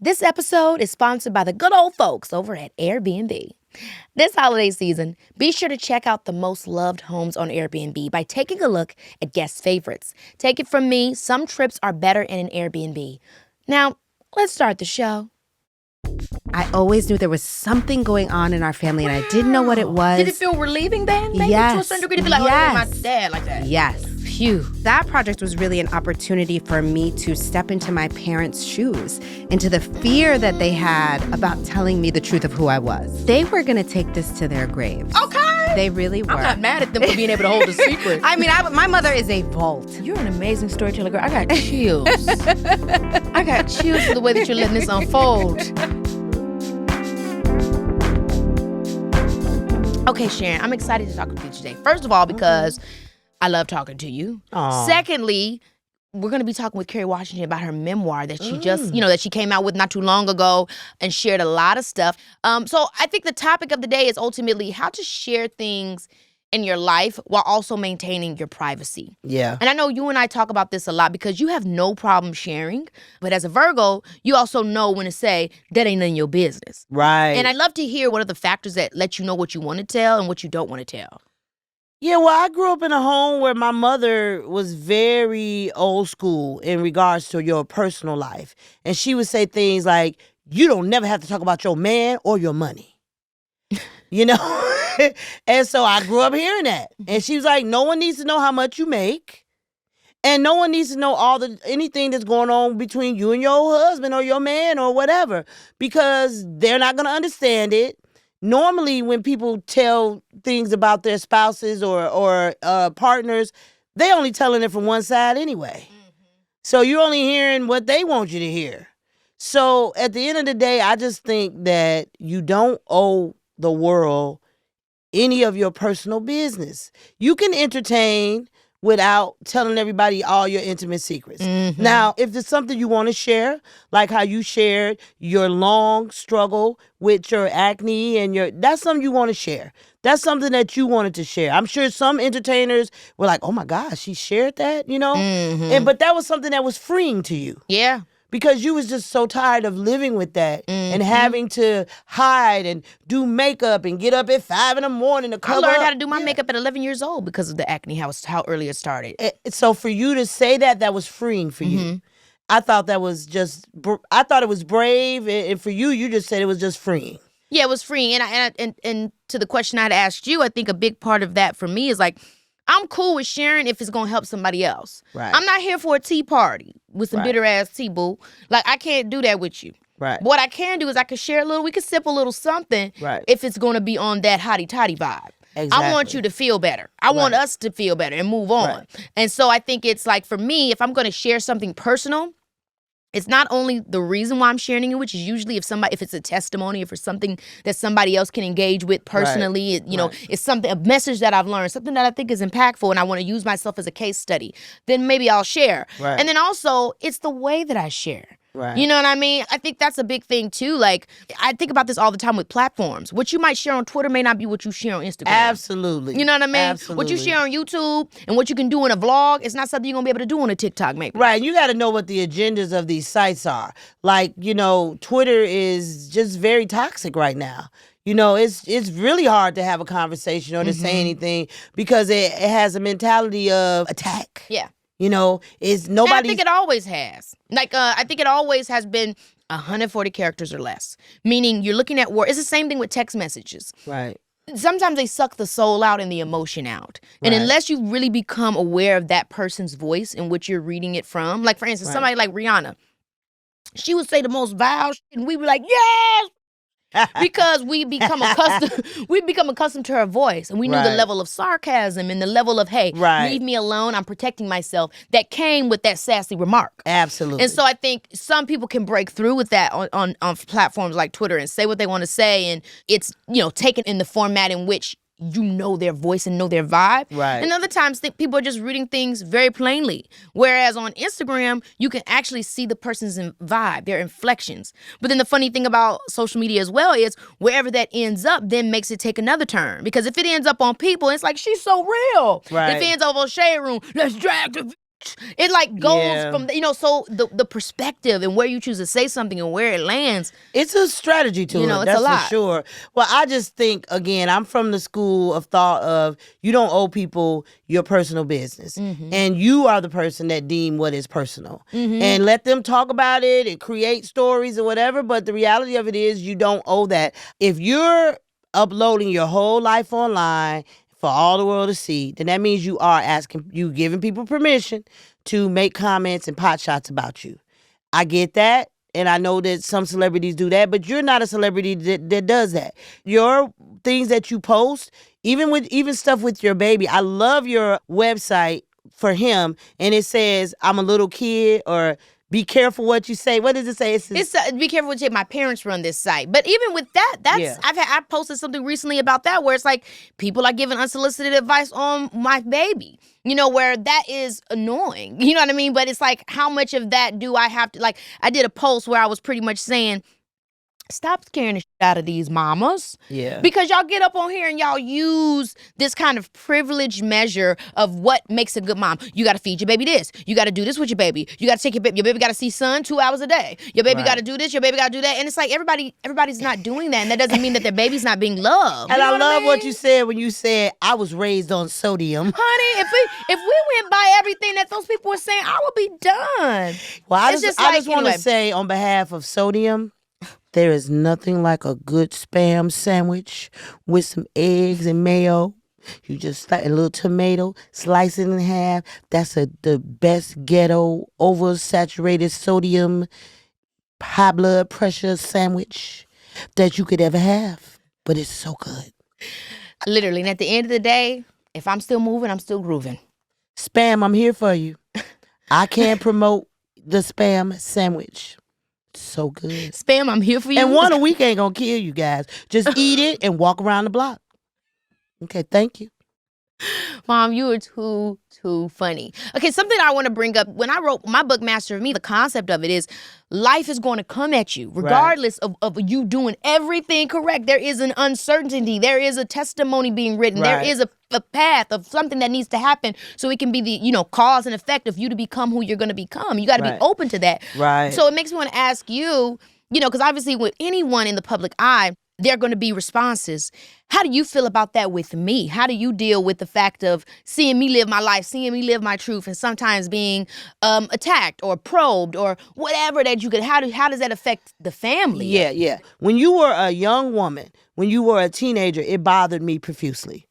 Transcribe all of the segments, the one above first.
This episode is sponsored by the good old folks over at Airbnb. This holiday season, be sure to check out the most loved homes on Airbnb by taking a look at guest favorites. Take it from me, some trips are better in an Airbnb. Now, let's start the show. I always knew there was something going on in our family, and I didn't know what it was. Did it feel relieving then? Maybe yes. To a certain degree to be like, oh, my dad like that. Yes. Phew. That project was really an opportunity for me to step into my parents' shoes, into the fear that they had about telling me the truth of who I was. They were going to take this to their graves. Okay. They really were. I'm not mad at them for being able to hold a secret. I mean, my mother is a vault. You're an amazing storyteller, girl. I got chills. I got chills for the way that you're letting this unfold. Okay, Sharon, I'm excited to talk with you today. First of all, because I love talking to you. Aww. Secondly, we're going to be talking with Kerry Washington about her memoir that she just, that she came out with not too long ago and shared a lot of stuff. So I think the topic of the day is ultimately how to share things in your life while also maintaining your privacy. Yeah. And I know you and I talk about this a lot because you have no problem sharing. But as a Virgo, you also know when to say, that ain't none of your business. Right. And I'd love to hear what are the factors that let you know what you want to tell and what you don't want to tell. Yeah, well, I grew up in a home where my mother was very old school in regards to your personal life. And she would say things like, you don't never have to talk about your man or your money. You know? And so I grew up hearing that. And she was like, no one needs to know how much you make. And no one needs to know anything that's going on between you and your husband or your man or whatever, because they're not going to understand it. Normally, when people tell things about their spouses or partners, they only telling it from one side anyway. So you're only hearing what they want you to hear. So at the end of the day, I just think that you don't owe the world any of your personal business. You can entertain without telling everybody all your intimate secrets. Now, if there's something you want to share, like how you shared your long struggle with your acne and that's something you want to share. That's something that you wanted to share. I'm sure some entertainers were like, oh my gosh, she shared that, but that was something that was freeing to you. Yeah. Because you was just so tired of living with that and having to hide and do makeup and get up at 5 a.m. to cover I learned up. how to do my makeup at 11 years old because of the acne, how early it started. So for you to say that was freeing for you. I thought that was I thought it was brave. And for you, you just said it was just freeing. Yeah, it was freeing. And to the question I'd asked you, I think a big part of that for me is like, I'm cool with sharing if it's going to help somebody else. Right. I'm not here for a tea party with some bitter-ass tea, boo. Like, I can't do that with you. Right. What I can do is I can share a little, we can sip a little something if it's going to be on that hotty-toddy vibe. Exactly. I want you to feel better. I want us to feel better and move on. Right. And so I think it's like, for me, if I'm going to share something personal, it's not only the reason why I'm sharing it, which is usually if it's a testimony, if it's something that somebody else can engage with personally, it's a message that I've learned, something that I think is impactful and I want to use myself as a case study, then maybe I'll share. Right. And then also, it's the way that I share. Right. You know what I mean? I think that's a big thing too. Like, I think about this all the time with platforms. What you might share on Twitter may not be what you share on Instagram. Absolutely. You know what I mean? Absolutely. What you share on YouTube and what you can do in a vlog, it's not something you're going to be able to do on a TikTok maybe. Right. You got to know what the agendas of these sites are. Like, Twitter is just very toxic right now. It's really hard to have a conversation or to say anything because it has a mentality of attack. Yeah. It's nobody. And I think it always has. Like, I think it always has been 140 characters or less. Meaning you're looking at It's the same thing with text messages. Right. Sometimes they suck the soul out and the emotion out. And unless you really become aware of that person's voice and what you're reading it from. Like, for instance, somebody like Rihanna. She would say the most vile shit and we were like, yes! Because we become accustomed to her voice, and we knew the level of sarcasm and the level of, hey, leave me alone, I'm protecting myself, that came with that sassy remark. Absolutely. And so I think some people can break through with that on platforms like Twitter and say what they want to say, and it's taken in the format in which their voice and know their vibe. Right. And other times people are just reading things very plainly. Whereas on Instagram, you can actually see the person's vibe, their inflections. But then the funny thing about social media as well is wherever that ends up then makes it take another turn. Because if it ends up on people, it's like, she's so real. Right. If it ends up on Shade Room, let's drag the It like goes Yeah. from, so the perspective and where you choose to say something and where it lands. It's a strategy to it. It's That's a lot. for sure. Well, I just think, again, I'm from the school of thought of you don't owe people your personal business. And you are the person that deem what is personal. And let them talk about it and create stories or whatever. But the reality of it is you don't owe that. If you're uploading your whole life online for all the world to see, then that means you giving people permission to make comments and pot shots about you. I get that. And I know that some celebrities do that, but you're not a celebrity that does that. Your things that you post, even stuff with your baby. I love your website for him, and it says, I'm a little kid, or be careful what you say. What does it say? It's be careful what you say. My parents run this site. But even with that, I posted something recently about that where it's like people are giving unsolicited advice on my baby. Where that is annoying. You know what I mean? But it's like, how much of that do I have to, like, I did a post where I was pretty much saying, stop scaring the shit out of these mamas. Yeah. Because y'all get up on here and y'all use this kind of privileged measure of what makes a good mom. You got to feed your baby this. You got to do this with your baby. You got to take your baby got to see sun 2 hours a day. Your baby got to do this. Your baby got to do that. And it's like everybody's not doing that. And that doesn't mean that their baby's not being loved. And I love what mean? you said when you said, I was raised on sodium. Honey, if we went by everything that those people were saying, I would be done. Well, I just want to say on behalf of sodium, there is nothing like a good Spam sandwich with some eggs and mayo. You just a little tomato, slice it in half. That's the best ghetto, oversaturated sodium, high blood pressure sandwich that you could ever have. But it's so good. Literally, and at the end of the day, if I'm still moving, I'm still grooving. Spam, I'm here for you. I can't promote the Spam sandwich. So good. Spam, I'm here for you. And one a week ain't gonna kill you guys. Just eat it and walk around the block. Okay, thank you. Mom, you are too funny. Okay, something I want to bring up. When I wrote my book, Master of Me, the concept of it is life is going to come at you, regardless of you doing everything correct. There is an uncertainty. There is a testimony being written. There is a path of something that needs to happen so it can be the, cause and effect of you to become who you're going to become. You got to be open to that. Right. So it makes me want to ask you, because obviously with anyone in the public eye, there are going to be responses. How do you feel about that with me? How do you deal with the fact of seeing me live my life, seeing me live my truth, and sometimes being attacked or probed or whatever that you could? How does that affect the family? Yeah. When you were a young woman, when you were a teenager, it bothered me profusely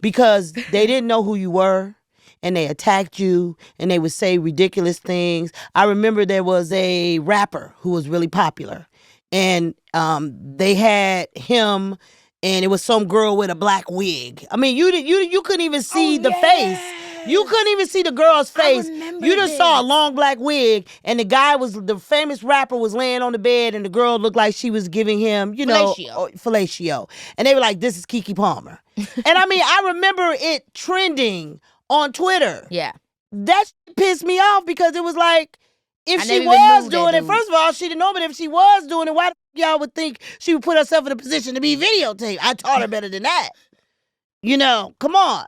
because they didn't know who you were. And they attacked you, and they would say ridiculous things. I remember there was a rapper who was really popular. And they had him, and it was some girl with a black wig. I mean, you couldn't even see the face. You couldn't even see the girl's face. You just saw a long black wig, and the famous rapper was laying on the bed, and the girl looked like she was giving him, fellatio. And they were like, "This is Keke Palmer." And I mean, I remember it trending on Twitter. Yeah. That pissed me off because it was like, if I she never even was knew doing that it, dude. first of all, she didn't know, but if she was doing it, why the y'all would think she would put herself in a position to be videotaped? I taught her better than that. Come on.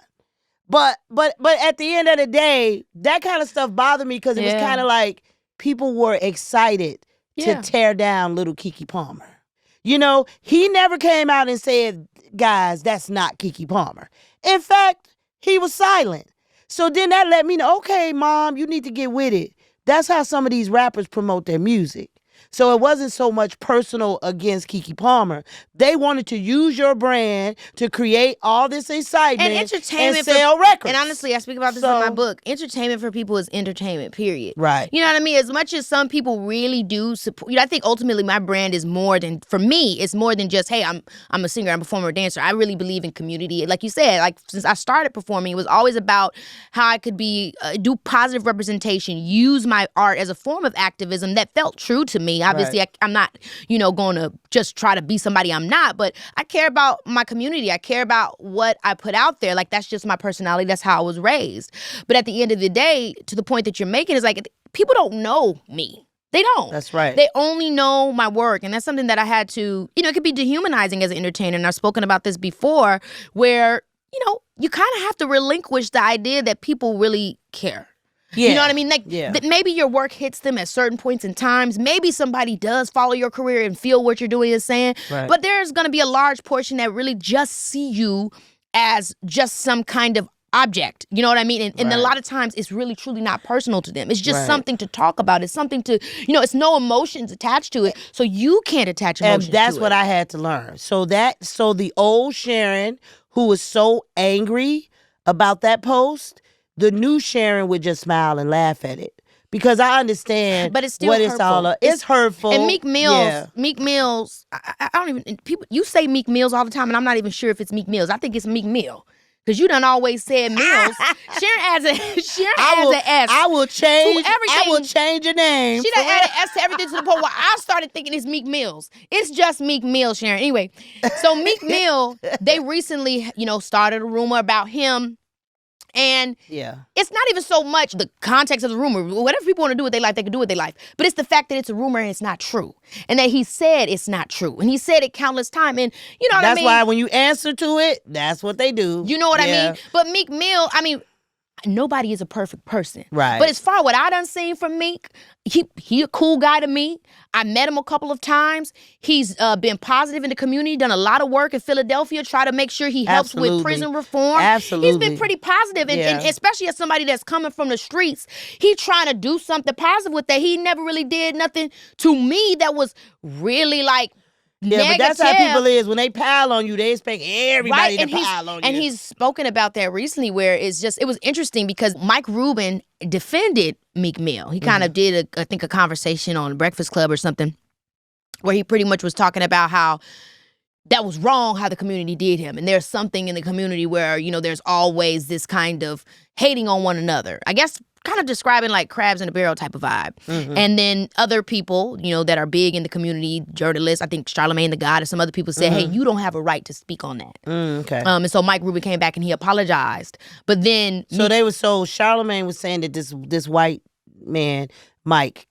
But at the end of the day, that kind of stuff bothered me because it was kind of like people were excited to tear down little Keke Palmer. He never came out and said, guys, that's not Keke Palmer. In fact, he was silent. So then that let me know, okay, Mom, you need to get with it. That's how some of these rappers promote their music. So it wasn't so much personal against Keke Palmer. They wanted to use your brand to create all this excitement and entertainment and sell records. And honestly, I speak about this in my book. Entertainment for people is entertainment, period. Right. You know what I mean? As much as some people really do support, I think ultimately my brand is more than, for me, it's more than just, hey, I'm a singer, I'm a performer, a dancer. I really believe in community. Like you said, since I started performing, it was always about how I could do positive representation, use my art as a form of activism that felt true to me. Obviously, I'm not, going to just try to be somebody I'm not, but I care about my community. I care about what I put out there. Like, that's just my personality. That's how I was raised. But at the end of the day, to the point that you're making, is like, people don't know me. They don't. That's right. They only know my work. And that's something that I had to, it could be dehumanizing as an entertainer. And I've spoken about this before, where, you kind of have to relinquish the idea that people really care. Yeah. You know what I mean? Like, maybe your work hits them at certain points in times. Maybe somebody does follow your career and feel what you're doing is saying. Right. But there's going to be a large portion that really just see you as just some kind of object. You know what I mean? And a lot of times it's really truly not personal to them. It's just something to talk about. It's something to, it's no emotions attached to it. So you can't attach emotions to it. And that's what I had to learn. So the old Sharon who was so angry about that post, the new Sharon would just smile and laugh at it. Because I understand but it's still what hurtful. It's all about. It's hurtful. And Meek Mills, I don't even, people, you say Meek Mills all the time, and I'm not even sure if it's Meek Mills. I think it's Meek Mill. Because you done always said Mills. Sharon adds an S. I will change. To everything. I will change your name. She done added S to everything to the point where I started thinking it's Meek Mills. It's just Meek Mill, Sharon. Anyway, so Meek Mill, they recently, started a rumor about him. And it's not even so much the context of the rumor. Whatever people want to do with their life, they can do with their life. But it's the fact that it's a rumor and it's not true. And that he said it's not true. And he said it countless times. And you know what I mean? That's why when you answer to it, that's what they do. You know what I mean? But Meek Mill, nobody is a perfect person. Right. But as far as what I done seen from Meek, he a cool guy to me. I met him a couple of times. He's been positive in the community, done a lot of work in Philadelphia, try to make sure he helps with prison reform. Absolutely. He's been pretty positive, and especially as somebody that's coming from the streets, he trying to do something positive with that. He never really did nothing to me that was really like negative. But that's how people is. When they pile on you, they expect everybody to pile on you. And he's spoken about that recently where it was interesting because Mike Rubin defended Meek Mill. He kind of did, I think, a conversation on Breakfast Club or something where he pretty much was talking about how that was wrong how the community did him. And there's something in the community where, there's always this kind of hating on one another. I guess kind of describing like crabs in a barrel type of vibe. And then other people, that are big in the community, journalists, I think Charlamagne the God and some other people said, hey, you don't have a right to speak on that. Okay. And so Mike Rubin came back and he apologized. But then Charlamagne was saying that this white man, Mike,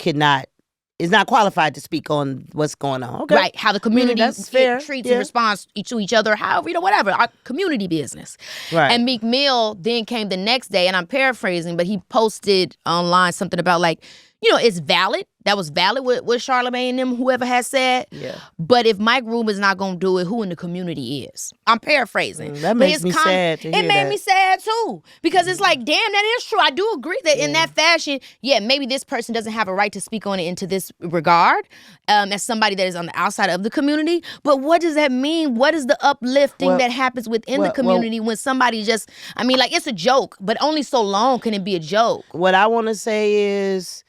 is not qualified to speak on what's going on. Okay. Right. How the community treats and responds to each other, however, whatever. Our community business. Right. And Meek Mill then came the next day, and I'm paraphrasing, but he posted online something about like, it's valid. That was valid what Charlamagne and them, whoever has said. Yeah. But if Mike Rubin's not going to do it, who in the community is? I'm paraphrasing. That makes me sad to hear It made me sad too. Because it's like, damn, that is true. I do agree that in that fashion, maybe this person doesn't have a right to speak on it into this regard as somebody that is on the outside of the community. But what does that mean? What is the uplifting that happens within the community when somebody just, it's a joke, but only so long can it be a joke. What I want to say is,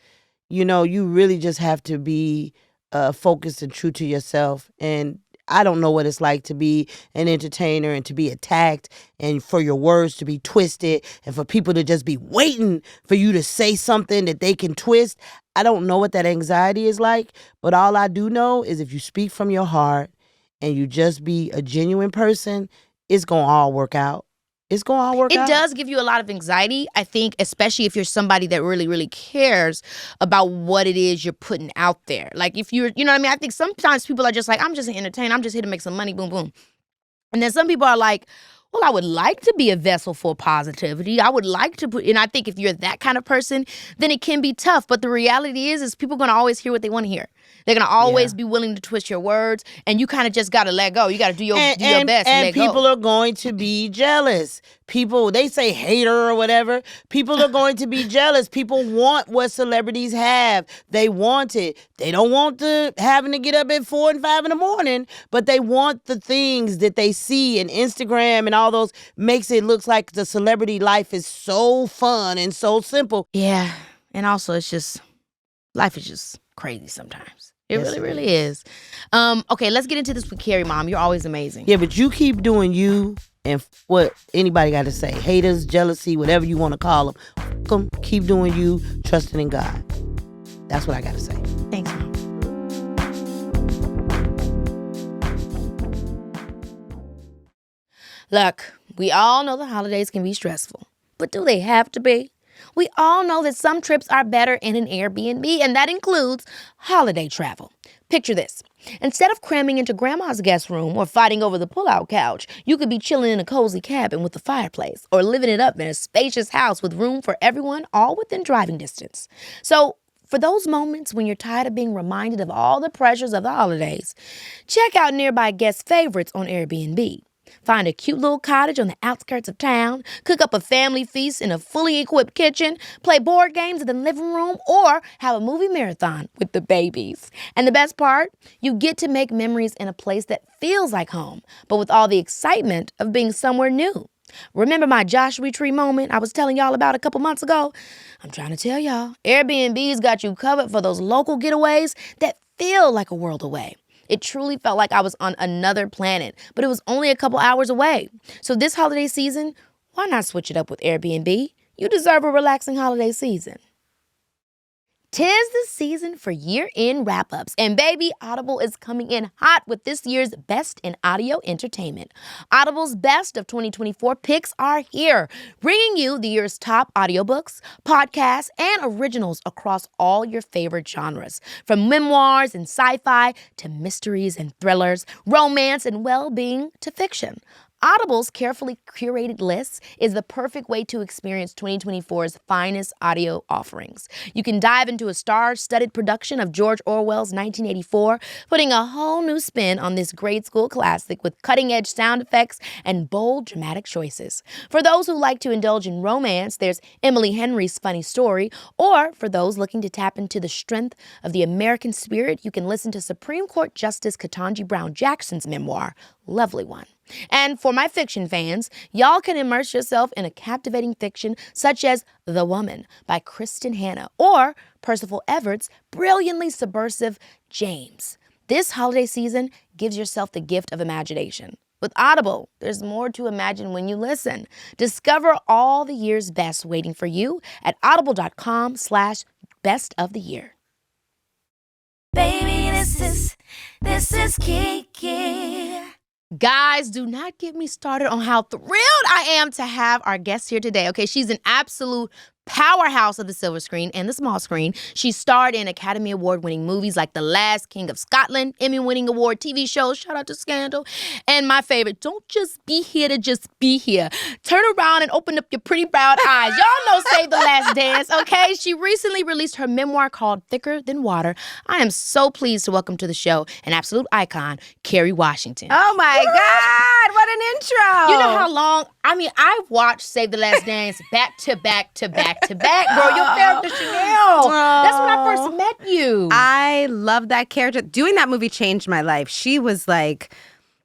you really just have to be focused and true to yourself. And I don't know what it's like to be an entertainer and to be attacked and for your words to be twisted and for people to just be waiting for you to say something that they can twist. I don't know what that anxiety is like, but all I do know is if you speak from your heart and you just be a genuine person, it's going to all work out. It's going to all work out. It does give you a lot of anxiety, I think, especially if you're somebody that really, really cares about what it is you're putting out there. Like if you're, I think sometimes people are just like, I'm just an entertainer. I'm just here to make some money, boom, boom. And then some people are like, well, I would like to be a vessel for positivity. I would like to and I think if you're that kind of person, then it can be tough. But the reality is people are going to always hear what they want to hear. They're going to always be willing to twist your words, and you kind of just got to let go. You got to do your best and let go. And people are going to be jealous. People, they say hater or whatever. People are going to be jealous. People want what celebrities have. They want it. They don't want having to get up at 4 and 5 in the morning, but they want the things that they see in Instagram and all those makes it look like the celebrity life is so fun and so simple. Yeah. And also life is just crazy sometimes. It really, really is. Okay, let's get into this with Kerry, Mom. You're always amazing. Yeah, but you keep doing you and what anybody got to say. Haters, jealousy, whatever you want to call them. Keep doing you, trusting in God. That's what I got to say. Thanks, Mom. Look, we all know the holidays can be stressful. But do they have to be? We all know that some trips are better in an Airbnb, and that includes holiday travel. Picture this. Instead of cramming into grandma's guest room or fighting over the pull-out couch, you could be chilling in a cozy cabin with a fireplace or living it up in a spacious house with room for everyone, all within driving distance. So, for those moments when you're tired of being reminded of all the pressures of the holidays, check out nearby guest favorites on Airbnb. Find a cute little cottage on the outskirts of town, cook up a family feast in a fully equipped kitchen, play board games in the living room, or have a movie marathon with the babies. And the best part, you get to make memories in a place that feels like home, but with all the excitement of being somewhere new. Remember my Joshua Tree moment I was telling y'all about a couple months ago? I'm trying to tell y'all, Airbnb's got you covered for those local getaways that feel like a world away. It truly felt like I was on another planet, but it was only a couple hours away. So this holiday season, why not switch it up with Airbnb? You deserve a relaxing holiday season. 'Tis the season for year-end wrap-ups, and baby, Audible is coming in hot with this year's Best in Audio Entertainment. Audible's Best of 2024 picks are here, bringing you the year's top audiobooks, podcasts, and originals across all your favorite genres, from memoirs and sci-fi to mysteries and thrillers, romance and well-being to fiction. Audible's carefully curated list is the perfect way to experience 2024's finest audio offerings. You can dive into a star-studded production of George Orwell's 1984, putting a whole new spin on this grade school classic with cutting-edge sound effects and bold dramatic choices. For those who like to indulge in romance, there's Emily Henry's Funny Story, or for those looking to tap into the strength of the American spirit, you can listen to Supreme Court Justice Ketanji Brown Jackson's memoir, Lovely One. And for my fiction fans, y'all can immerse yourself in a captivating fiction such as The Woman by Kristen Hanna or Percival Everett's brilliantly subversive James. This holiday season gives yourself the gift of imagination. With Audible, there's more to imagine when you listen. Discover all the year's best waiting for you at audible.com/bestoftheyear. Baby, this is Keke. Guys, do not get me started on how thrilled I am to have our guest here today. Okay, she's an absolute powerhouse of the silver screen and the small screen. She starred in Academy Award-winning movies like The Last King of Scotland, Emmy-winning award TV shows, shout out to Scandal, and my favorite, Don't Just Be Here to Just Be Here. Turn around and open up your pretty brown eyes. Y'all know Save the Last Dance, okay? She recently released her memoir called Thicker Than Water. I am so pleased to welcome to the show an absolute icon, Kerry Washington. Oh my God, what an intro. You know how long, I've watched Save the Last Dance back to back to back to back, girl. Your character Chanel. That's when I first met you. I love that character. Doing that movie changed my life. She was like,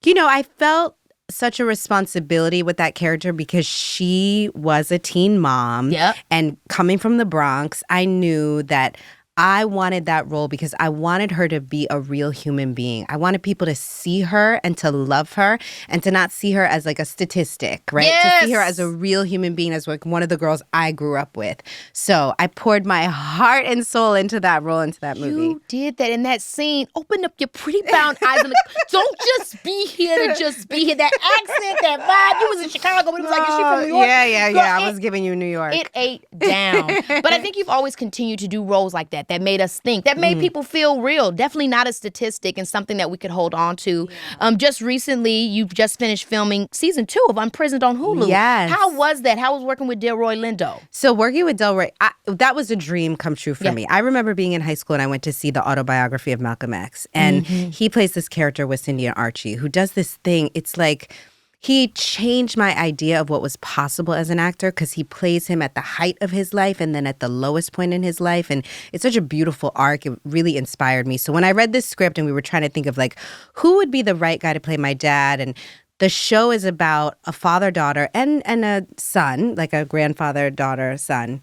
I felt such a responsibility with that character because she was a teen mom. Yep. And coming from the Bronx, I knew that I wanted that role because I wanted her to be a real human being. I wanted people to see her and to love her and to not see her as like a statistic, right? Yes. To see her as a real human being, as like one of the girls I grew up with. So I poured my heart and soul into that role, into that movie. You did that in that scene. Open up your pretty brown eyes and don't just be here to just be here. That accent, that vibe. You was in Chicago, but it was like, is she from New York? Yeah. Girl, I was giving you New York. It ate down. But I think you've always continued to do roles like that made us think, that made people feel real. Definitely not a statistic and something that we could hold on to. Yeah. Just recently, you've just finished filming season 2 of UnPrisoned on Hulu. Yes. How was that? How was working with Delroy Lindo? So working with Delroy, that was a dream come true for me. I remember being in high school and I went to see the autobiography of Malcolm X. And he plays this character with Cindy and Archie who does this thing. It's like he changed my idea of what was possible as an actor because he plays him at the height of his life and then at the lowest point in his life. And it's such a beautiful arc. It really inspired me. So when I read this script and we were trying to think of like, who would be the right guy to play my dad? And the show is about a father-daughter and a son, like a grandfather-daughter-son.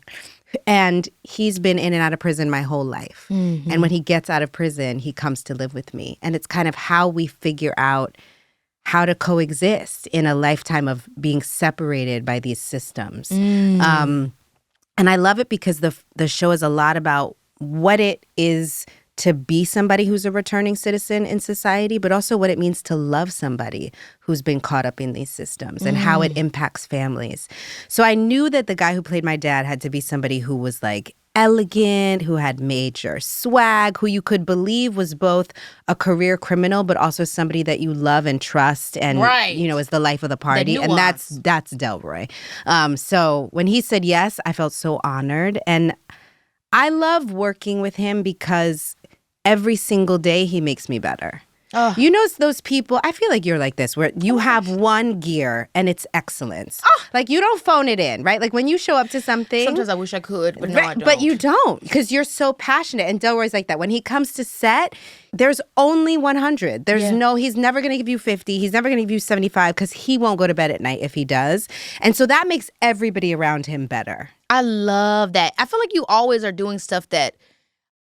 And he's been in and out of prison my whole life. And when he gets out of prison, he comes to live with me. And it's kind of how we figure out how to coexist in a lifetime of being separated by these systems. And I love it because the show is a lot about what it is to be somebody who's a returning citizen in society, but also what it means to love somebody who's been caught up in these systems and how it impacts families. So I knew that the guy who played my dad had to be somebody who was like elegant, who had major swag, who you could believe was both a career criminal, but also somebody that you love and trust and, you know, is the life of the party. And that's Delroy. So when he said yes, I felt so honored. And I love working with him because every single day he makes me better. You know those people, I feel like you're like this, where you have one gear and it's excellence. Like you don't phone it in, right? Like when you show up to something. Sometimes I wish I could, but no, I don't. But you don't, because you're so passionate. And Delroy's like that. When he comes to set, there's only 100. He's never going to give you 50. He's never going to give you 75 because he won't go to bed at night if he does. And so that makes everybody around him better. I love that. I feel like you always are doing stuff that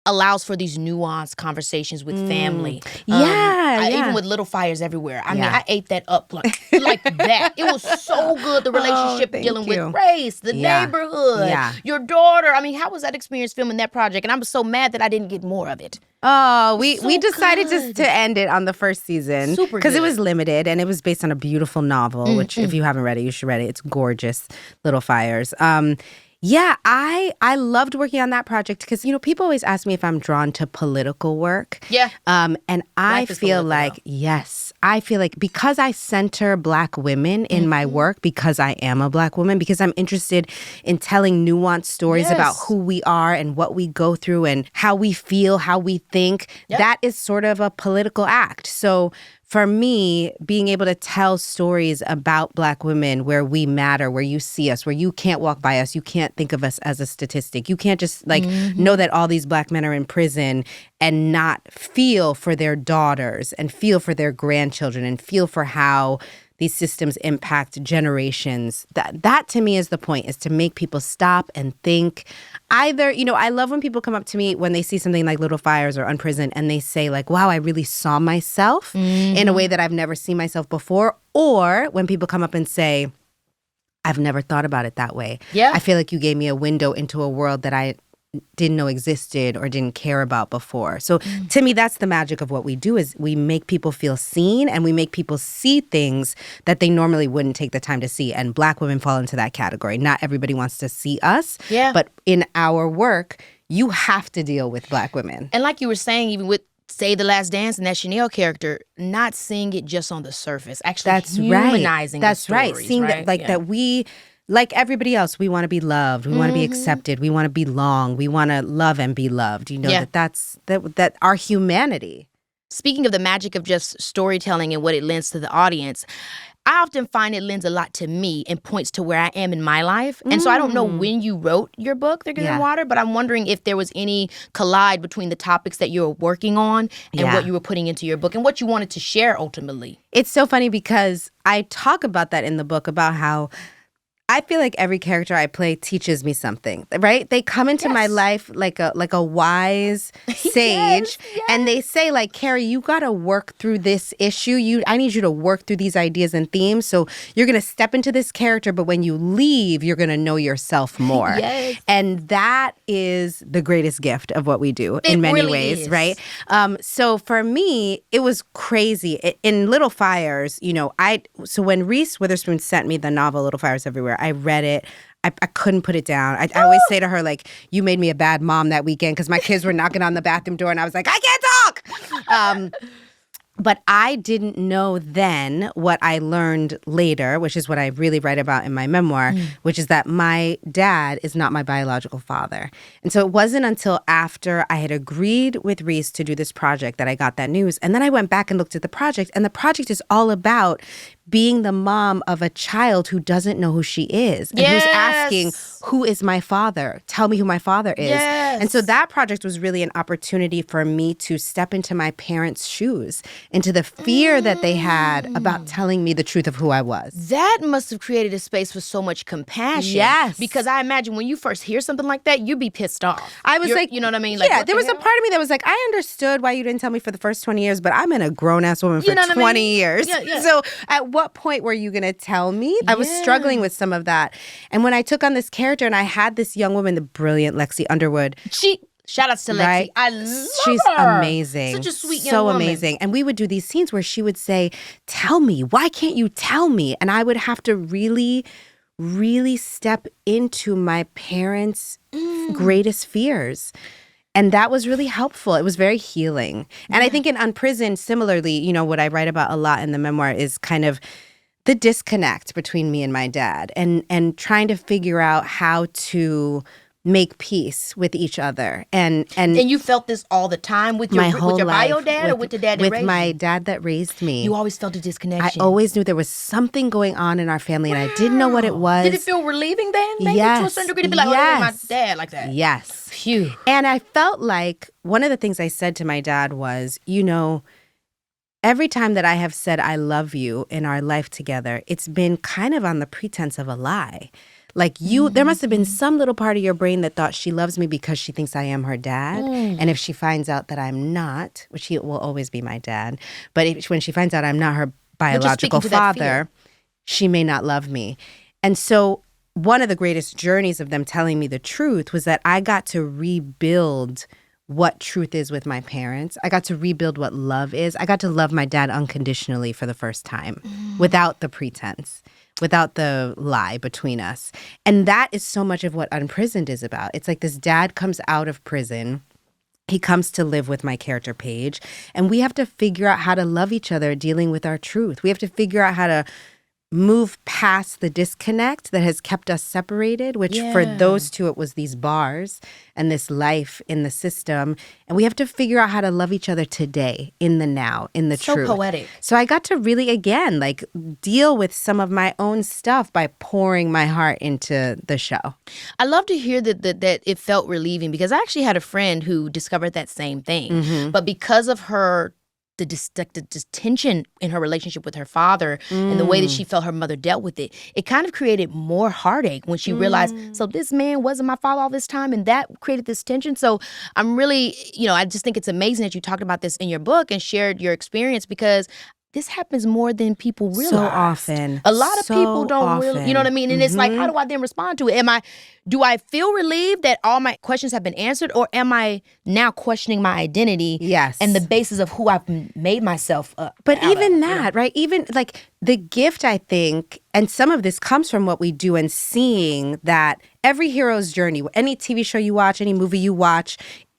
allows for these nuanced conversations with family. Even with little fires everywhere. I mean, I ate that up like that. It was so good, the relationship dealing with race, the neighborhood, your daughter. I mean, how was that experience filming that project? And I'm so mad that I didn't get more of it. Oh, we decided just to end it on the first season because it was limited and it was based on a beautiful novel, which if you haven't read it, you should read it. It's gorgeous, Little Fires. Yeah, I loved working on that project because, you know, people always ask me if I'm drawn to political work. Yeah. And I feel like, yes, I feel like because I center Black women in my work, because I am a Black woman, because I'm interested in telling nuanced stories about who we are and what we go through and how we feel, how we think, that is sort of a political act. So for me, being able to tell stories about Black women where we matter, where you see us, where you can't walk by us, you can't think of us as a statistic. You can't just know that all these Black men are in prison and not feel for their daughters and feel for their grandchildren and feel for how these systems impact generations. That to me is the point, is to make people stop and think. Either, you know, I love when people come up to me when they see something like Little Fires or UnPrisoned and they say like, wow, I really saw myself in a way that I've never seen myself before. Or when people come up and say, I've never thought about it that way. Yeah. I feel like you gave me a window into a world that I didn't know existed or didn't care about before. So to me, that's the magic of what we do, is we make people feel seen and we make people see things that they normally wouldn't take the time to see. And Black women fall into that category. Not everybody wants to see us, but in our work, you have to deal with Black women. And like you were saying, even with Say the Last Dance and that Chanel character, not seeing it just on the surface, actually humanizing the stories, seeing that, that we, like everybody else, we want to be loved. We want to be accepted. We want to belong. We want to love and be loved. You know, that's our humanity. Speaking of the magic of just storytelling and what it lends to the audience, I often find it lends a lot to me and points to where I am in my life. And so I don't know when you wrote your book, Thicker Than Water, but I'm wondering if there was any collide between the topics that you were working on and what you were putting into your book and what you wanted to share ultimately. It's so funny because I talk about that in the book, about how I feel like every character I play teaches me something, right? They come into my life like a wise sage, and they say, like, Kerry, you got to work through this issue. I need you to work through these ideas and themes. So you're going to step into this character, but when you leave, you're going to know yourself more. And that is the greatest gift of what we do in many ways, right? So for me, it was crazy. In Little Fires, you know, so when Reese Witherspoon sent me the novel Little Fires Everywhere, I read it. I couldn't put it down. I always say to her, like, you made me a bad mom that weekend because my kids were knocking on the bathroom door and I was like, I can't talk. But I didn't know then what I learned later, which is what I really write about in my memoir, which is that my dad is not my biological father. And so it wasn't until after I had agreed with Reese to do this project that I got that news. And then I went back and looked at the project, and the project is all about being the mom of a child who doesn't know who she is and who's asking, who is my father? Tell me who my father is. And so that project was really an opportunity for me to step into my parents' shoes, into the fear that they had about telling me the truth of who I was. That must have created a space for so much compassion. Because I imagine when you first hear something like that, you'd be pissed off. I was like, you know what I mean? Like, there was a part of me that was like, I understood why you didn't tell me for the first 20 years, but I'm in a grown-ass woman for 20 years. So at what point were you going to tell me? I was struggling with some of that. And when I took on this character and I had this young woman, the brilliant Lexi Underwood. Shout out to Lexi. Right? I love She's her. amazing. Such a sweet young so woman. amazing. And we would do these scenes where she would say, tell me, why can't you tell me? And I would have to really, really step into my parents' greatest fears. And that was really helpful. It was very healing. And I think in UnPrisoned, similarly, you know, what I write about a lot in the memoir is kind of the disconnect between me and my dad and trying to figure out how to make peace with each other. And you felt this all the time with your my whole bio life, dad or with the dad that with raised my you? dad that raised me. You always felt a disconnection. I always knew there was something going on in our family, and I didn't know what it was. Did it feel relieving then? Maybe Yes. to a certain degree to be like, oh, that ain't my dad like that. Yes. Phew. And I felt like one of the things I said to my dad was, you know, every time that I have said I love you in our life together, it's been kind of on the pretense of a lie. Like there must have been some little part of your brain that thought she loves me because she thinks I am her dad. And if she finds out that I'm not, which he will always be my dad, but when she finds out I'm not her biological father, she may not love me. And so one of the greatest journeys of them telling me the truth was that I got to rebuild what truth is with my parents. I got to rebuild what love is. I got to love my dad unconditionally for the first time without the pretense, without the lie between us. And that is so much of what UnPrisoned is about. It's like this dad comes out of prison. He comes to live with my character Paige, and we have to figure out how to love each other dealing with our truth. We have to figure out how to move past the disconnect that has kept us separated, which for those two, it was these bars and this life in the system. And we have to figure out how to love each other today, in the now, in the truth. So poetic. So I got to really, again, like deal with some of my own stuff by pouring my heart into the show. I love to hear that it felt relieving, because I actually had a friend who discovered that same thing. But because of her the tension in her relationship with her father and the way that she felt her mother dealt with it, it kind of created more heartache when she realized, so this man wasn't my father all this time, and that created this tension. So I'm really, I just think it's amazing that you talked about this in your book and shared your experience, because this happens more than people realize. So often. A lot of people don't really, you know what I mean? And it's like, how do I then respond to it? Do I feel relieved that all my questions have been answered, or am I now questioning my identity? Yes. And the basis of who I've made myself up? But even that, right? Even like the gift, I think, and some of this comes from what we do and seeing that every hero's journey, any TV show you watch, any movie you watch,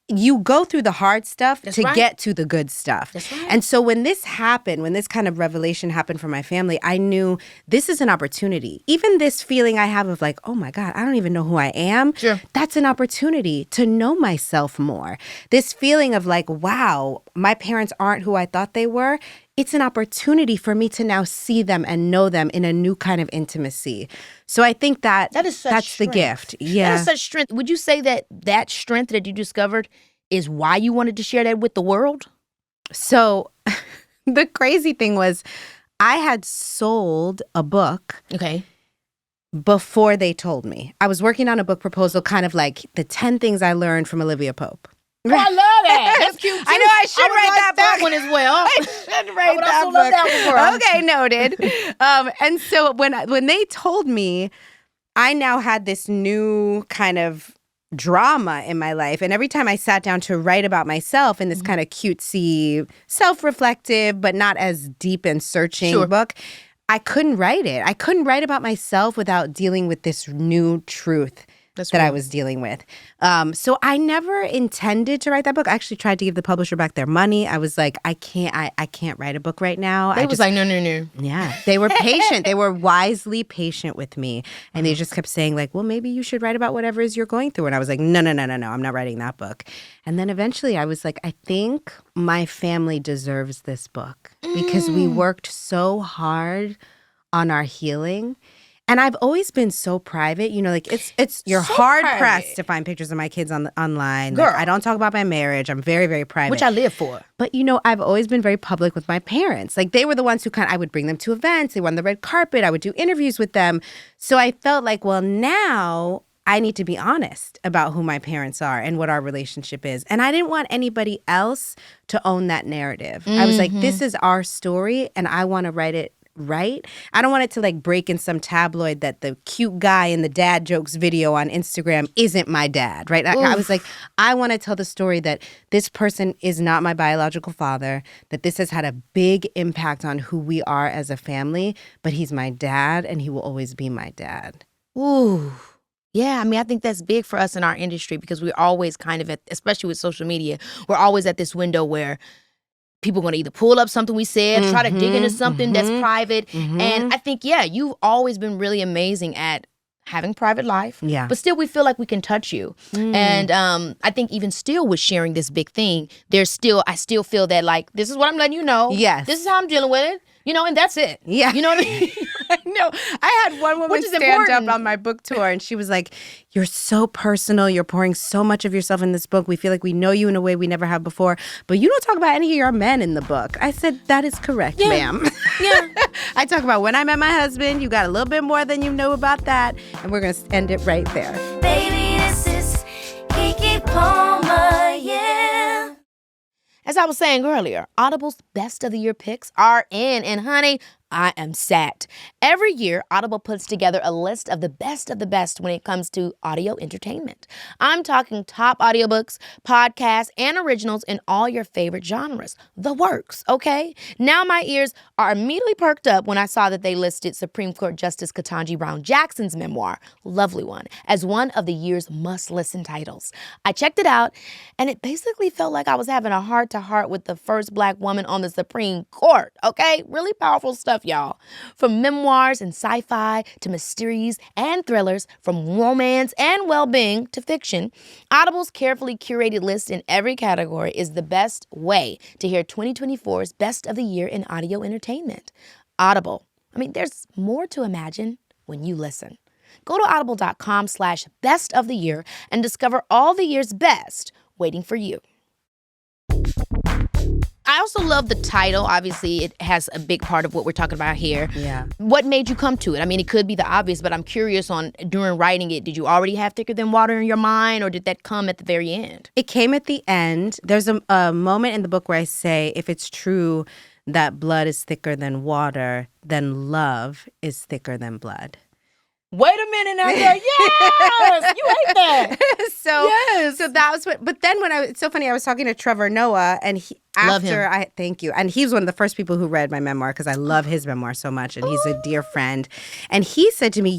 you go through the hard stuff to get to the good stuff. That's right. And so when this happened, when this kind of revelation happened for my family, I knew this is an opportunity. Even this feeling I have of like, oh my God, I don't even know who I am. Sure. That's an opportunity to know myself more. This feeling of like, wow, my parents aren't who I thought they were. It's an opportunity for me to now see them and know them in a new kind of intimacy. So I think that's strength. the gift. Yeah. That is such strength. Would you say that strength that you discovered is why you wanted to share that with the world? So the crazy thing was I had sold a book before they told me. I was working on a book proposal, kind of like the 10 things I learned from Olivia Pope. Oh, I love that. That's cute too. I know I should write that one as well. I should write that also love that one. Okay, noted. And so when they told me, I now had this new kind of drama in my life. And every time I sat down to write about myself in this kind of cutesy, self-reflective, but not as deep and searching book, I couldn't write it. I couldn't write about myself without dealing with this new truth that I was dealing with. So I never intended to write that book. I actually tried to give the publisher back their money. I was like, I can't write a book right now. They was like, no. Yeah. They were patient. They were wisely patient with me. And they just kept saying like, well, maybe you should write about whatever it is you're going through. And I was like, no. I'm not writing that book. And then eventually I was like, I think my family deserves this book because we worked so hard on our healing. And I've always been so private, like you're so hard pressed to find pictures of my kids online. Girl. Like, I don't talk about my marriage. I'm very, very private. Which I live for. But I've always been very public with my parents. Like they were the ones who I would bring them to events. They were on the red carpet. I would do interviews with them. So I felt like, well, now I need to be honest about who my parents are and what our relationship is. And I didn't want anybody else to own that narrative. I was like, this is our story and I want to write it right. I don't want it to like break in some tabloid that the cute guy in the dad jokes video on Instagram isn't my dad, right? I was like, I want to tell the story that this person is not my biological father, that this has had a big impact on who we are as a family, but he's my dad and he will always be my dad. Ooh. Yeah, I mean, I think that's big for us in our industry because we're always kind of especially with social media, we're always at this window where people are going to either pull up something we said, try to dig into something that's private. And I think, you've always been really amazing at having private life. Yeah. But still, we feel like we can touch you. And I think even still with sharing this big thing, I still feel that like, this is what I'm letting you know. Yes. This is how I'm dealing with it. And that's it. Yeah. You know what I mean? I know. I had one woman stand important. up on my book tour and she was like, you're so personal. You're pouring so much of yourself in this book. We feel like we know you in a way we never have before, but you don't talk about any of your men in the book. I said, that is correct, ma'am. Yeah. I talk about when I met my husband. You got a little bit more than you know about that. And we're going to end it right there. Baby, this is Keke Palmer, yeah. As I was saying earlier, Audible's Best of the Year picks are in, and honey, I am set. Every year, Audible puts together a list of the best when it comes to audio entertainment. I'm talking top audiobooks, podcasts, and originals in all your favorite genres. The works, okay? Now my ears are immediately perked up when I saw that they listed Supreme Court Justice Ketanji Brown Jackson's memoir, Lovely One, as one of the year's must-listen titles. I checked it out, and it basically felt like I was having a heart-to-heart with the first Black woman on the Supreme Court, okay? Really powerful stuff, y'all. From memoirs and sci-fi to mysteries and thrillers, from romance and well-being to fiction, Audible's carefully curated list in every category is the best way to hear 2024's Best of the Year in audio entertainment. Audible. I mean, there's more to imagine when you listen. Go to audible.com/best of the year and discover all the year's best waiting for you. I also love the title. Obviously, it has a big part of what we're talking about here. Yeah. What made you come to it? I mean, it could be the obvious, but I'm curious on during writing it, did you already have Thicker Than Water in your mind, or did that come at the very end? It came at the end. There's a moment in the book where I say, if it's true that blood is thicker than water, then love is thicker than blood. Wait a minute now, girl. Yes, you hate that. So that was what. But then it's so funny. I was talking to Trevor Noah, and Love him. Thank you. And he's one of the first people who read my memoir because I love his memoir so much, and he's a dear friend. And he said to me,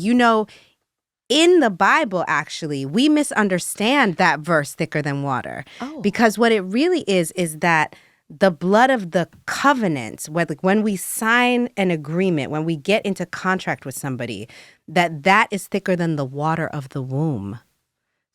in the Bible, actually, we misunderstand that verse, thicker than water, because what it really is that the blood of the covenant, when we sign an agreement, when we get into contract with somebody, that is thicker than the water of the womb.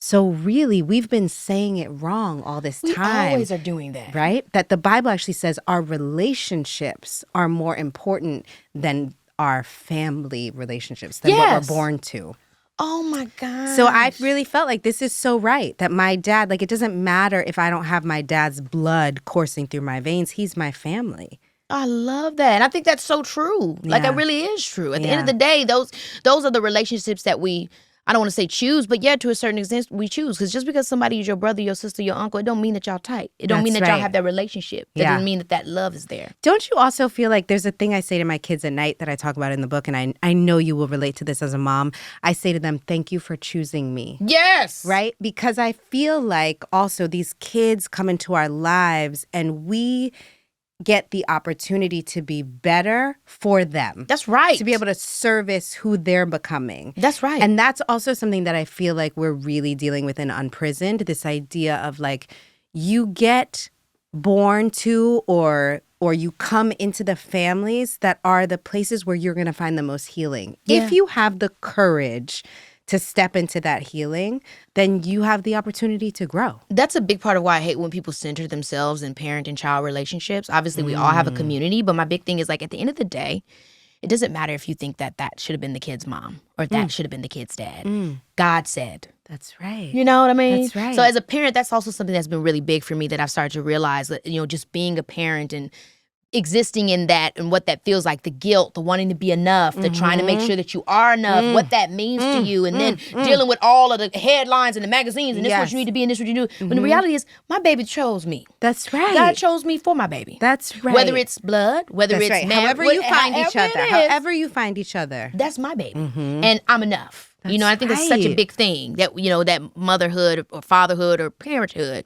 So really, we've been saying it wrong all this time. We always are doing that. Right? That the Bible actually says our relationships are more important than our family relationships, than what we're born to. Oh my God. So I really felt like this is so right, that my dad, it doesn't matter if I don't have my dad's blood coursing through my veins. He's my family. I love that. And I think that's so true. Like, it really is true. At the end of the day, those are the relationships that I don't want to say choose, but to a certain extent, we choose. Because just because somebody is your brother, your sister, your uncle, it don't mean that y'all tight. It don't mean that y'all have that relationship. That doesn't mean that love is there. Don't you also feel like there's a thing I say to my kids at night that I talk about in the book, and I know you will relate to this as a mom. I say to them, thank you for choosing me. Yes. Right? Because I feel like also these kids come into our lives and we get the opportunity to be better for them. That's right. To be able to service who they're becoming. That's right. And that's also something that I feel like we're really dealing with in Unprisoned, this idea of you get born to or you come into the families that are the places where you're going to find the most healing. Yeah. If you have the courage to step into that healing, then you have the opportunity to grow. That's a big part of why I hate when people center themselves in parent and child relationships. Obviously, we all have a community, but my big thing is at the end of the day, it doesn't matter if you think that should have been the kid's mom or that should have been the kid's dad. God said. That's right. You know what I mean? That's right. So as a parent, that's also something that's been really big for me that I've started to realize that, just being a parent and existing in that and what that feels like, the guilt, the wanting to be enough, the trying to make sure that you are enough, what that means to you, and then dealing with all of the headlines in the magazines, and this is what you need to be, and this is what you do. When the reality is, my baby chose me. That's right. God chose me for my baby. That's right. Whether it's blood, whether it's marriage, however you find each other. That's my baby. And I'm enough. I think it's such a big thing that, that motherhood or fatherhood or parenthood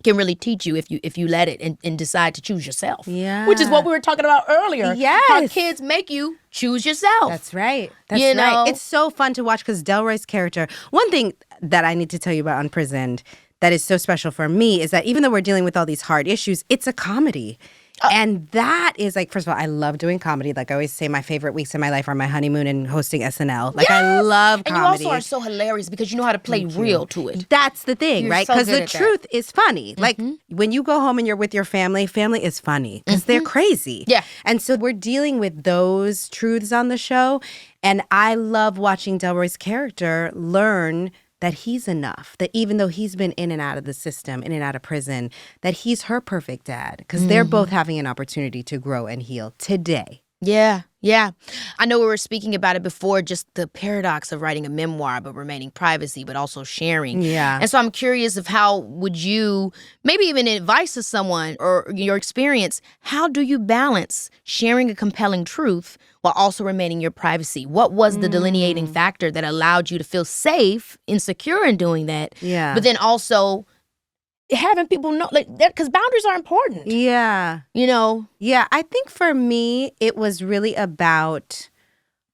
can really teach you if you let it and decide to choose yourself. Yeah. Which is what we were talking about earlier. Yes. How kids make you choose yourself. That's right. That's right. It's so fun to watch because Delroy's character, one thing that I need to tell you about UnPrisoned that is so special for me is that even though we're dealing with all these hard issues, it's a comedy. And that is like, first of all, I love doing comedy. Like I always say, my favorite weeks of my life are my honeymoon and hosting SNL. Like I love comedy. And you also are so hilarious because you know how to play real to it. That's the thing, right? Because the truth is funny. Like when you go home and you're with your family is funny because they're crazy. Yeah. And so we're dealing with those truths on the show. And I love watching Delroy's character learn that he's enough, that even though he's been in and out of the system, in and out of prison, that he's her perfect dad because they're both having an opportunity to grow and heal today. Yeah. I know we were speaking about it before, just the paradox of writing a memoir, but remaining privacy, but also sharing. Yeah. And so I'm curious of how would you, maybe even advice to someone or your experience, how do you balance sharing a compelling truth while also remaining your privacy? What was the delineating factor that allowed you to feel safe and secure in doing that? Yeah. But then also having people know, like that, because boundaries are important. Yeah. Yeah, I think for me, it was really about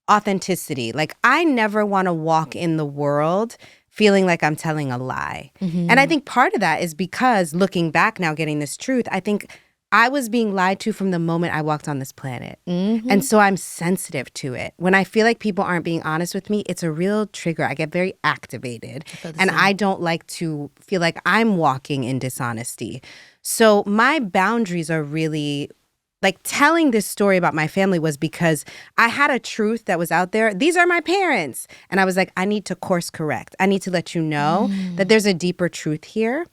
authenticity. Like, I never want to walk in the world feeling like I'm telling a lie. And I think part of that is because looking back now, getting this truth, I think I was being lied to from the moment I walked on this planet. And so I'm sensitive to it. When I feel like people aren't being honest with me, it's a real trigger. I get very activated. And I don't like to feel like I'm walking in dishonesty. So my boundaries are really, like, telling this story about my family was because I had a truth that was out there. These are my parents. And I was like, I need to course correct. I need to let you know that there's a deeper truth here.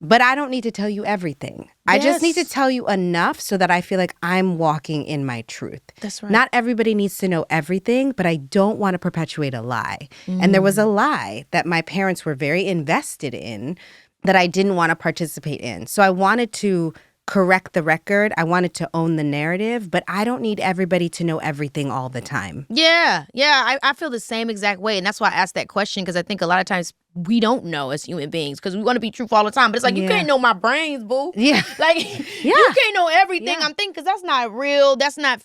But I don't need to tell you everything. I just need to tell you enough so that I feel like I'm walking in my truth. That's right. Not everybody needs to know everything, but I don't want to perpetuate a lie. And there was a lie that my parents were very invested in that I didn't want to participate in. So I wanted to correct the record. I wanted to own the narrative, but I don't need everybody to know everything all the time. Yeah. I feel the same exact way. And that's why I asked that question, because I think a lot of times we don't know as human beings because we want to be truthful all the time. But it's like, you can't know my brains, boo. Yeah. Like, you can't know everything I'm thinking because that's not real. That's not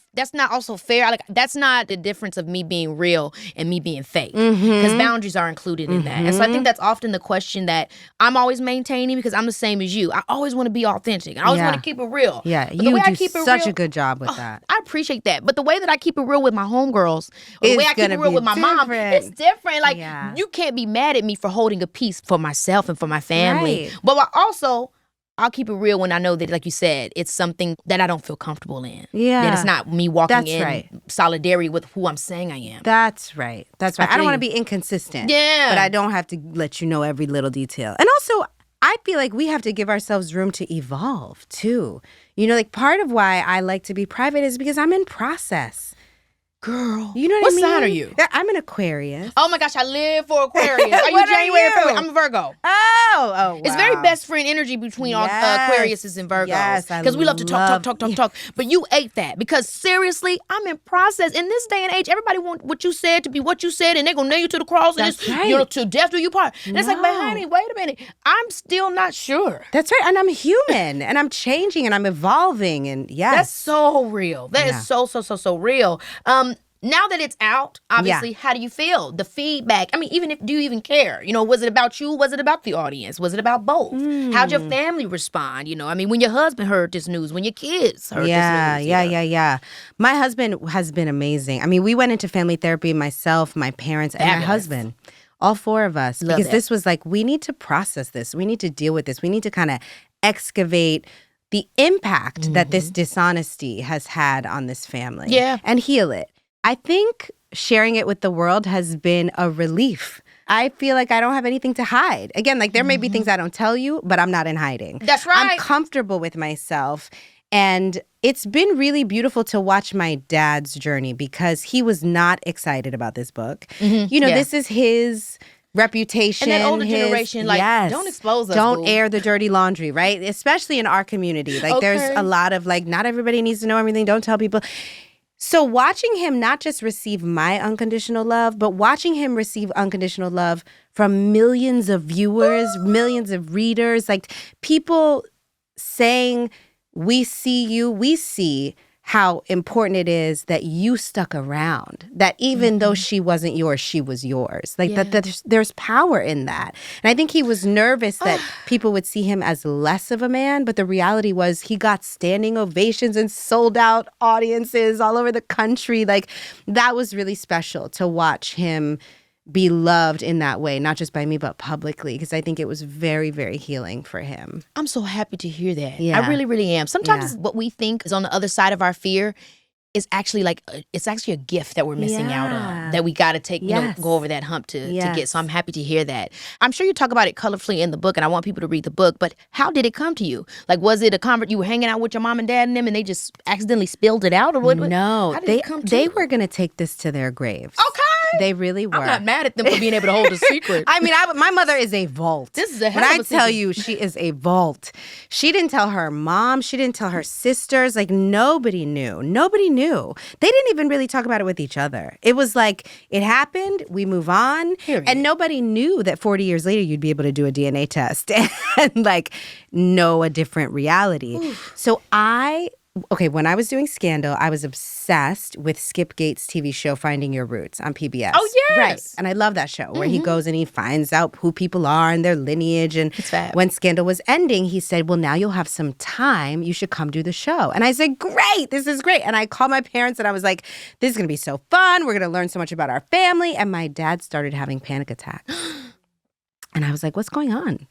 also fair. Like, that's not the difference of me being real and me being fake. Because boundaries are included in that. And so I think that's often the question that I'm always maintaining because I'm the same as you. I always want to be authentic. I always want to keep it real. Yeah, but you do such a good job with that. I appreciate that. But the way that I keep it real with my homegirls, or the way I keep it real with my mom, it's different. Like, you can't be mad at me for holding a piece for myself and for my family. Right. But also, I'll keep it real when I know that, like you said, it's something that I don't feel comfortable in. Yeah. That it's not me walking in solidarity with who I'm saying I am. That's right. That's right. I don't want to be inconsistent. Yeah. But I don't have to let you know every little detail. And also, I feel like we have to give ourselves room to evolve, too. Like, part of why I like to be private is because I'm in process. Girl, you know what I mean? What sign are you? I'm an Aquarius. Oh my gosh, I live for Aquarius. Are you January or February? I'm a Virgo. Oh, wow. It's very best friend energy between Aquariuses and Virgos. Yes, because we love to talk. But you ate that because seriously, I'm in process. In this day and age, everybody want what you said to be what you said, and they're gonna nail you to the cross. That's and right. To death do you part. And it's like, but honey, wait a minute. I'm still not sure. That's right, and I'm human, and I'm changing, and I'm evolving, and that's so real. That is so real. Now that it's out, obviously, how do you feel? The feedback. I mean, do you even care? Was it about you? Was it about the audience? Was it about both? How'd your family respond? I mean, when your husband heard this news, when your kids heard this news. Yeah. My husband has been amazing. I mean, we went into family therapy, myself, my parents, and my husband. All four of us. Because this was like, we need to process this. We need to deal with this. We need to kind of excavate the impact that this dishonesty has had on this family. Yeah. And heal it. I think sharing it with the world has been a relief. I feel like I don't have anything to hide. Again, like there may be things I don't tell you, but I'm not in hiding. That's right. I'm comfortable with myself. And it's been really beautiful to watch my dad's journey because he was not excited about this book. You know, this is his reputation. And that older generation, like, don't expose us, Don't boo. air the dirty laundry, right? Especially in our community. Like, there's a lot of, like, not everybody needs to know everything. Don't tell people. So watching him not just receive my unconditional love, but watching him receive unconditional love from millions of viewers, millions of readers, like people saying, we see you, we see how important it is that you stuck around, that even though she wasn't yours, she was yours. Like that there's power in that. And I think he was nervous that people would see him as less of a man, but the reality was he got standing ovations and sold out audiences all over the country. Like that was really special to watch him be loved in that way, not just by me, but publicly, because I think it was very, very healing for him. I'm so happy to hear that. Yeah. I really, really am. Sometimes what we think is on the other side of our fear is actually like, it's actually a gift that we're missing out on, that we got to take, you know, go over that hump to get. So I'm happy to hear that. I'm sure you talk about it colorfully in the book, and I want people to read the book, but how did it come to you? Like, was it a you were hanging out with your mom and dad and them, and they just accidentally spilled it out? Or what? No, how did it come to they you? were going to take this to their graves. Okay. They really were. I'm not mad at them for being able to hold a secret. I mean, my mother is a vault. This is a hell When of I a tell secret. you, she is a vault. She didn't tell her mom. She didn't tell her sisters. Like, nobody knew. Nobody knew. They didn't even really talk about it with each other. It was like, it happened, we move on. Period. And nobody knew that 40 years later, you'd be able to do a DNA test and, like, know a different reality. Oof. So when I was doing Scandal, I was obsessed with Skip Gates' TV show Finding Your Roots on PBS. Oh, yes. Right. And I love that show where he goes and he finds out who people are and their lineage. And It's fab. when Scandal was ending, he said, well, now you'll have some time. You should come do the show. And I said, great. This is great. And I called my parents and I was like, this is going to be so fun. We're going to learn so much about our family. And my dad started having panic attacks. And I was like, what's going on?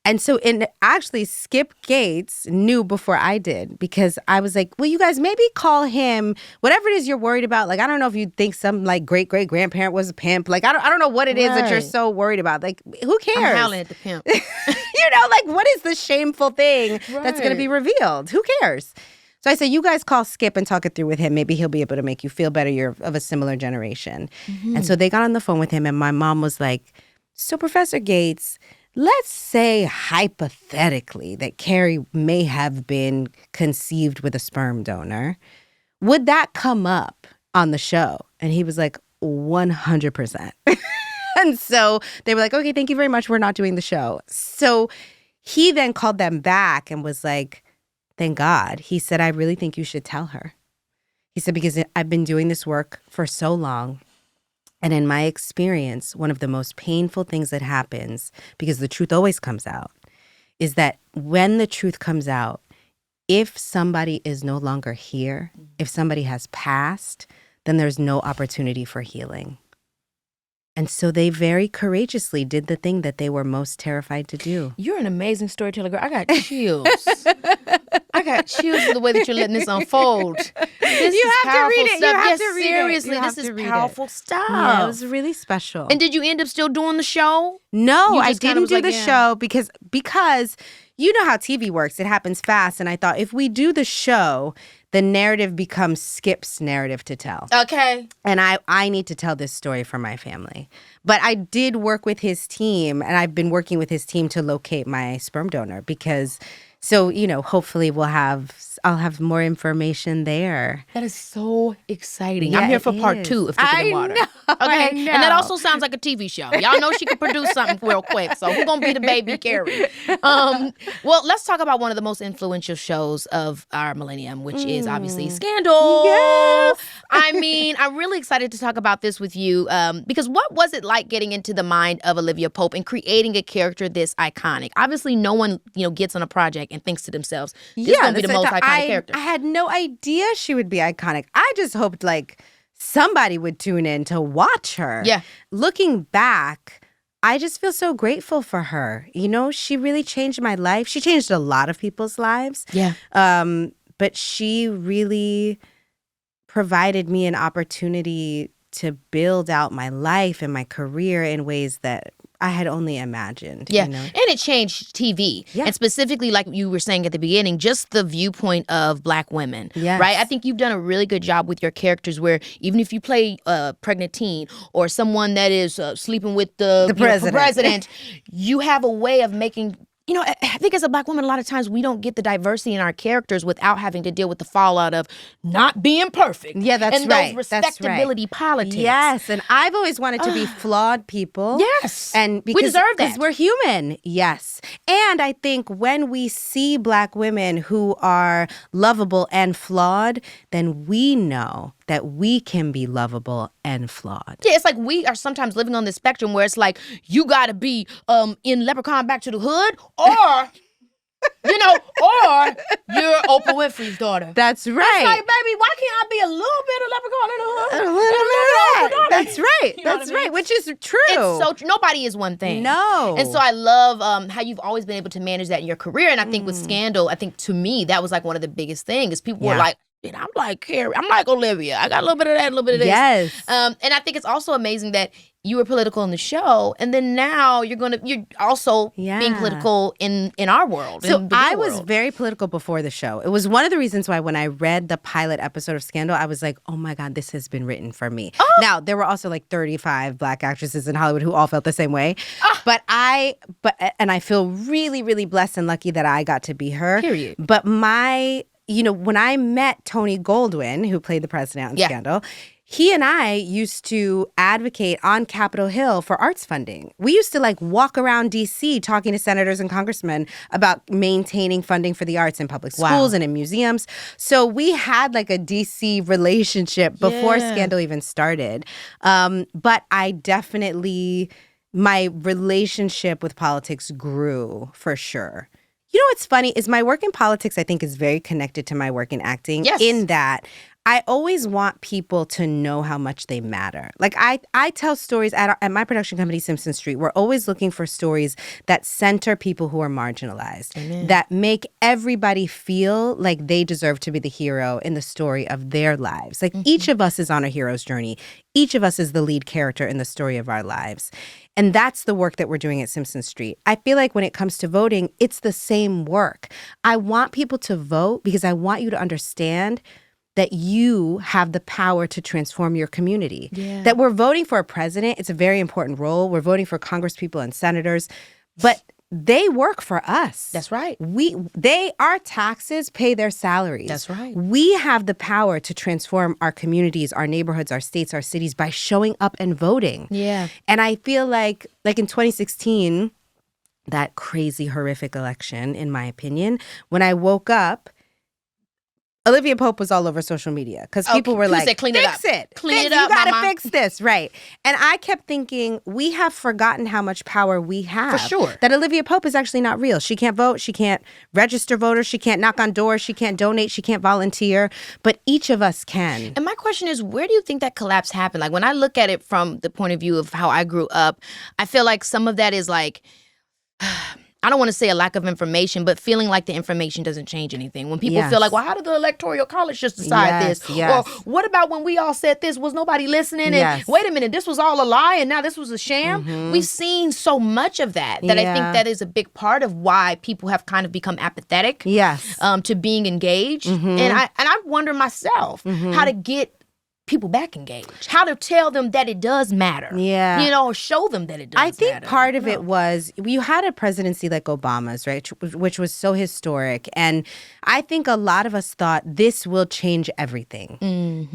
And so actually, Skip Gates knew before I did, because I was like, well, you guys maybe call him whatever it is you're worried about. Like, I don't know if you think some like great-great-grandparent was a pimp. Like, I don't know what it is that you're so worried about. Like, who cares? I'm howling at the pimp. You know, like, what is the shameful thing that's going to be revealed? Who cares? So I said, you guys call Skip and talk it through with him. Maybe he'll be able to make you feel better. You're of a similar generation. And so they got on the phone with him, and my mom was like, so Professor Gates, let's say hypothetically that Kerry may have been conceived with a sperm donor. Would that come up on the show? And he was like, 100%. And so they were like, okay, thank you very much. We're not doing the show. So he then called them back and was like, thank God. He said, I really think you should tell her. He said, because I've been doing this work for so long. And in my experience, one of the most painful things that happens, because the truth always comes out, is that when the truth comes out, if somebody is no longer here, if somebody has passed, then there's no opportunity for healing. And so they very courageously did the thing that they were most terrified to do. You're an amazing storyteller, girl. I got chills. I got chills for the way that you're letting this unfold. This You is have to powerful read it. You stuff. have Yes, to read it. seriously, You have this to is read it. powerful stuff. Yeah, it was really special. And did you end up still doing the show? No, You I just kinda didn't was do like, the yeah. show because you know how TV works. It happens fast. And I thought if we do the show, the narrative becomes Skip's narrative to tell. Okay. And I need to tell this story for my family. But I did work with his team, and I've been working with his team to locate my sperm donor because, so, you know, hopefully I'll have more information there. That is so exciting. Yeah, I'm here for it part is. 2 of Keke and Water. know, Okay. I And that know. also sounds like a TV show. Y'all know she could produce something real quick. So who's going to be the baby Kerry? Well, let's talk about one of the most influential shows of our millennium, which is obviously Scandal. Yes. I mean, I'm really excited to talk about this with you because what was it like getting into the mind of Olivia Pope and creating a character this iconic? Obviously, no one, gets on a project and thinks to themselves, this is going to be the that's most what iconic character. I had no idea she would be iconic. I just hoped like somebody would tune in to watch her. Yeah. Looking back, I just feel so grateful for her. You know, she really changed my life. She changed a lot of people's lives. Yeah. But she really provided me an opportunity to build out my life and my career in ways that I had only imagined. Yeah, you know? and it changed TV. Yeah. And specifically, like you were saying at the beginning, just the viewpoint of Black women, Yes. right? I think you've done a really good job with your characters where even if you play a pregnant teen or someone that is sleeping with the president, you have a way of making... You know, I think as a Black woman, a lot of times we don't get the diversity in our characters without having to deal with the fallout of not being perfect. Yeah, that's and right. And those respectability politics. Yes, and I've always wanted to be flawed people. Yes. And We deserve that. Because we're human. Yes. And I think when we see Black women who are lovable and flawed, then we know that we can be lovable and flawed. Yeah, it's like we are sometimes living on this spectrum where it's like you got to be in Leprechaun Back to the Hood or, you know, or you're Oprah Winfrey's daughter. That's right. It's like, baby, why can't I be a little bit of Leprechaun in the Hood? A little bit of that. That's right. You know That's what I mean? right. Which is true. It's so true. Nobody is one thing. No. And so I love how you've always been able to manage that in your career. And I think with Scandal, I think to me, that was like one of the biggest things. People were like, I'm like Kerry. I'm like Olivia. I got a little bit of that, a little bit of this. Yes. And I think it's also amazing that you were political in the show, and then now you're also being political in our world. So I was very political before the show. It was one of the reasons why when I read the pilot episode of Scandal, I was like, oh my God, this has been written for me. Oh. Now, there were also like 35 Black actresses in Hollywood who all felt the same way. But I feel really, really blessed and lucky that I got to be her. Period. But when I met Tony Goldwyn, who played the president on Scandal, he and I used to advocate on Capitol Hill for arts funding. We used to like walk around D.C. talking to senators and congressmen about maintaining funding for the arts in public schools and in museums. So we had like a D.C. relationship before Scandal even started. But I definitely, my relationship with politics grew for sure. You know what's funny is my work in politics, I think, is very connected to my work in acting. Yes. In that I always want people to know how much they matter. Like I tell stories at my production company, Simpson Street. We're always looking for stories that center people who are marginalized, that make everybody feel like they deserve to be the hero in the story of their lives. Like each of us is on a hero's journey. Each of us is the lead character in the story of our lives. And that's the work that we're doing at Simpson Street. I feel like when it comes to voting, it's the same work. I want people to vote because I want you to understand that you have the power to transform your community. Yeah. That we're voting for a president. It's a very important role. We're voting for congresspeople and senators, but they work for us. That's right. Our taxes pay their salaries. That's right. We have the power to transform our communities, our neighborhoods, our states, our cities by showing up and voting. Yeah. And I feel like in 2016, that crazy, horrific election, in my opinion, when I woke up, Olivia Pope was all over social media because people were like, clean it up. Fix it. Clean it up, You got to mama. fix this. Right. And I kept thinking, we have forgotten how much power we have. For sure. That Olivia Pope is actually not real. She can't vote. She can't register voters. She can't knock on doors. She can't donate. She can't volunteer. But each of us can. And my question is, where do you think that collapse happened? Like when I look at it from the point of view of how I grew up, I feel like some of that is like... I don't want to say a lack of information, but feeling like the information doesn't change anything. When people feel like, well, how did the Electoral College just decide this? Or what about when we all said this? Was nobody listening? And wait a minute, this was all a lie and now this was a sham? We've seen so much of that I think that is a big part of why people have kind of become apathetic to being engaged. And I wonder myself how to get people back engaged, how to tell them that it does matter. Or show them that it does matter. I think part of it was, you had a presidency like Obama's, right, which was so historic. And I think a lot of us thought this will change everything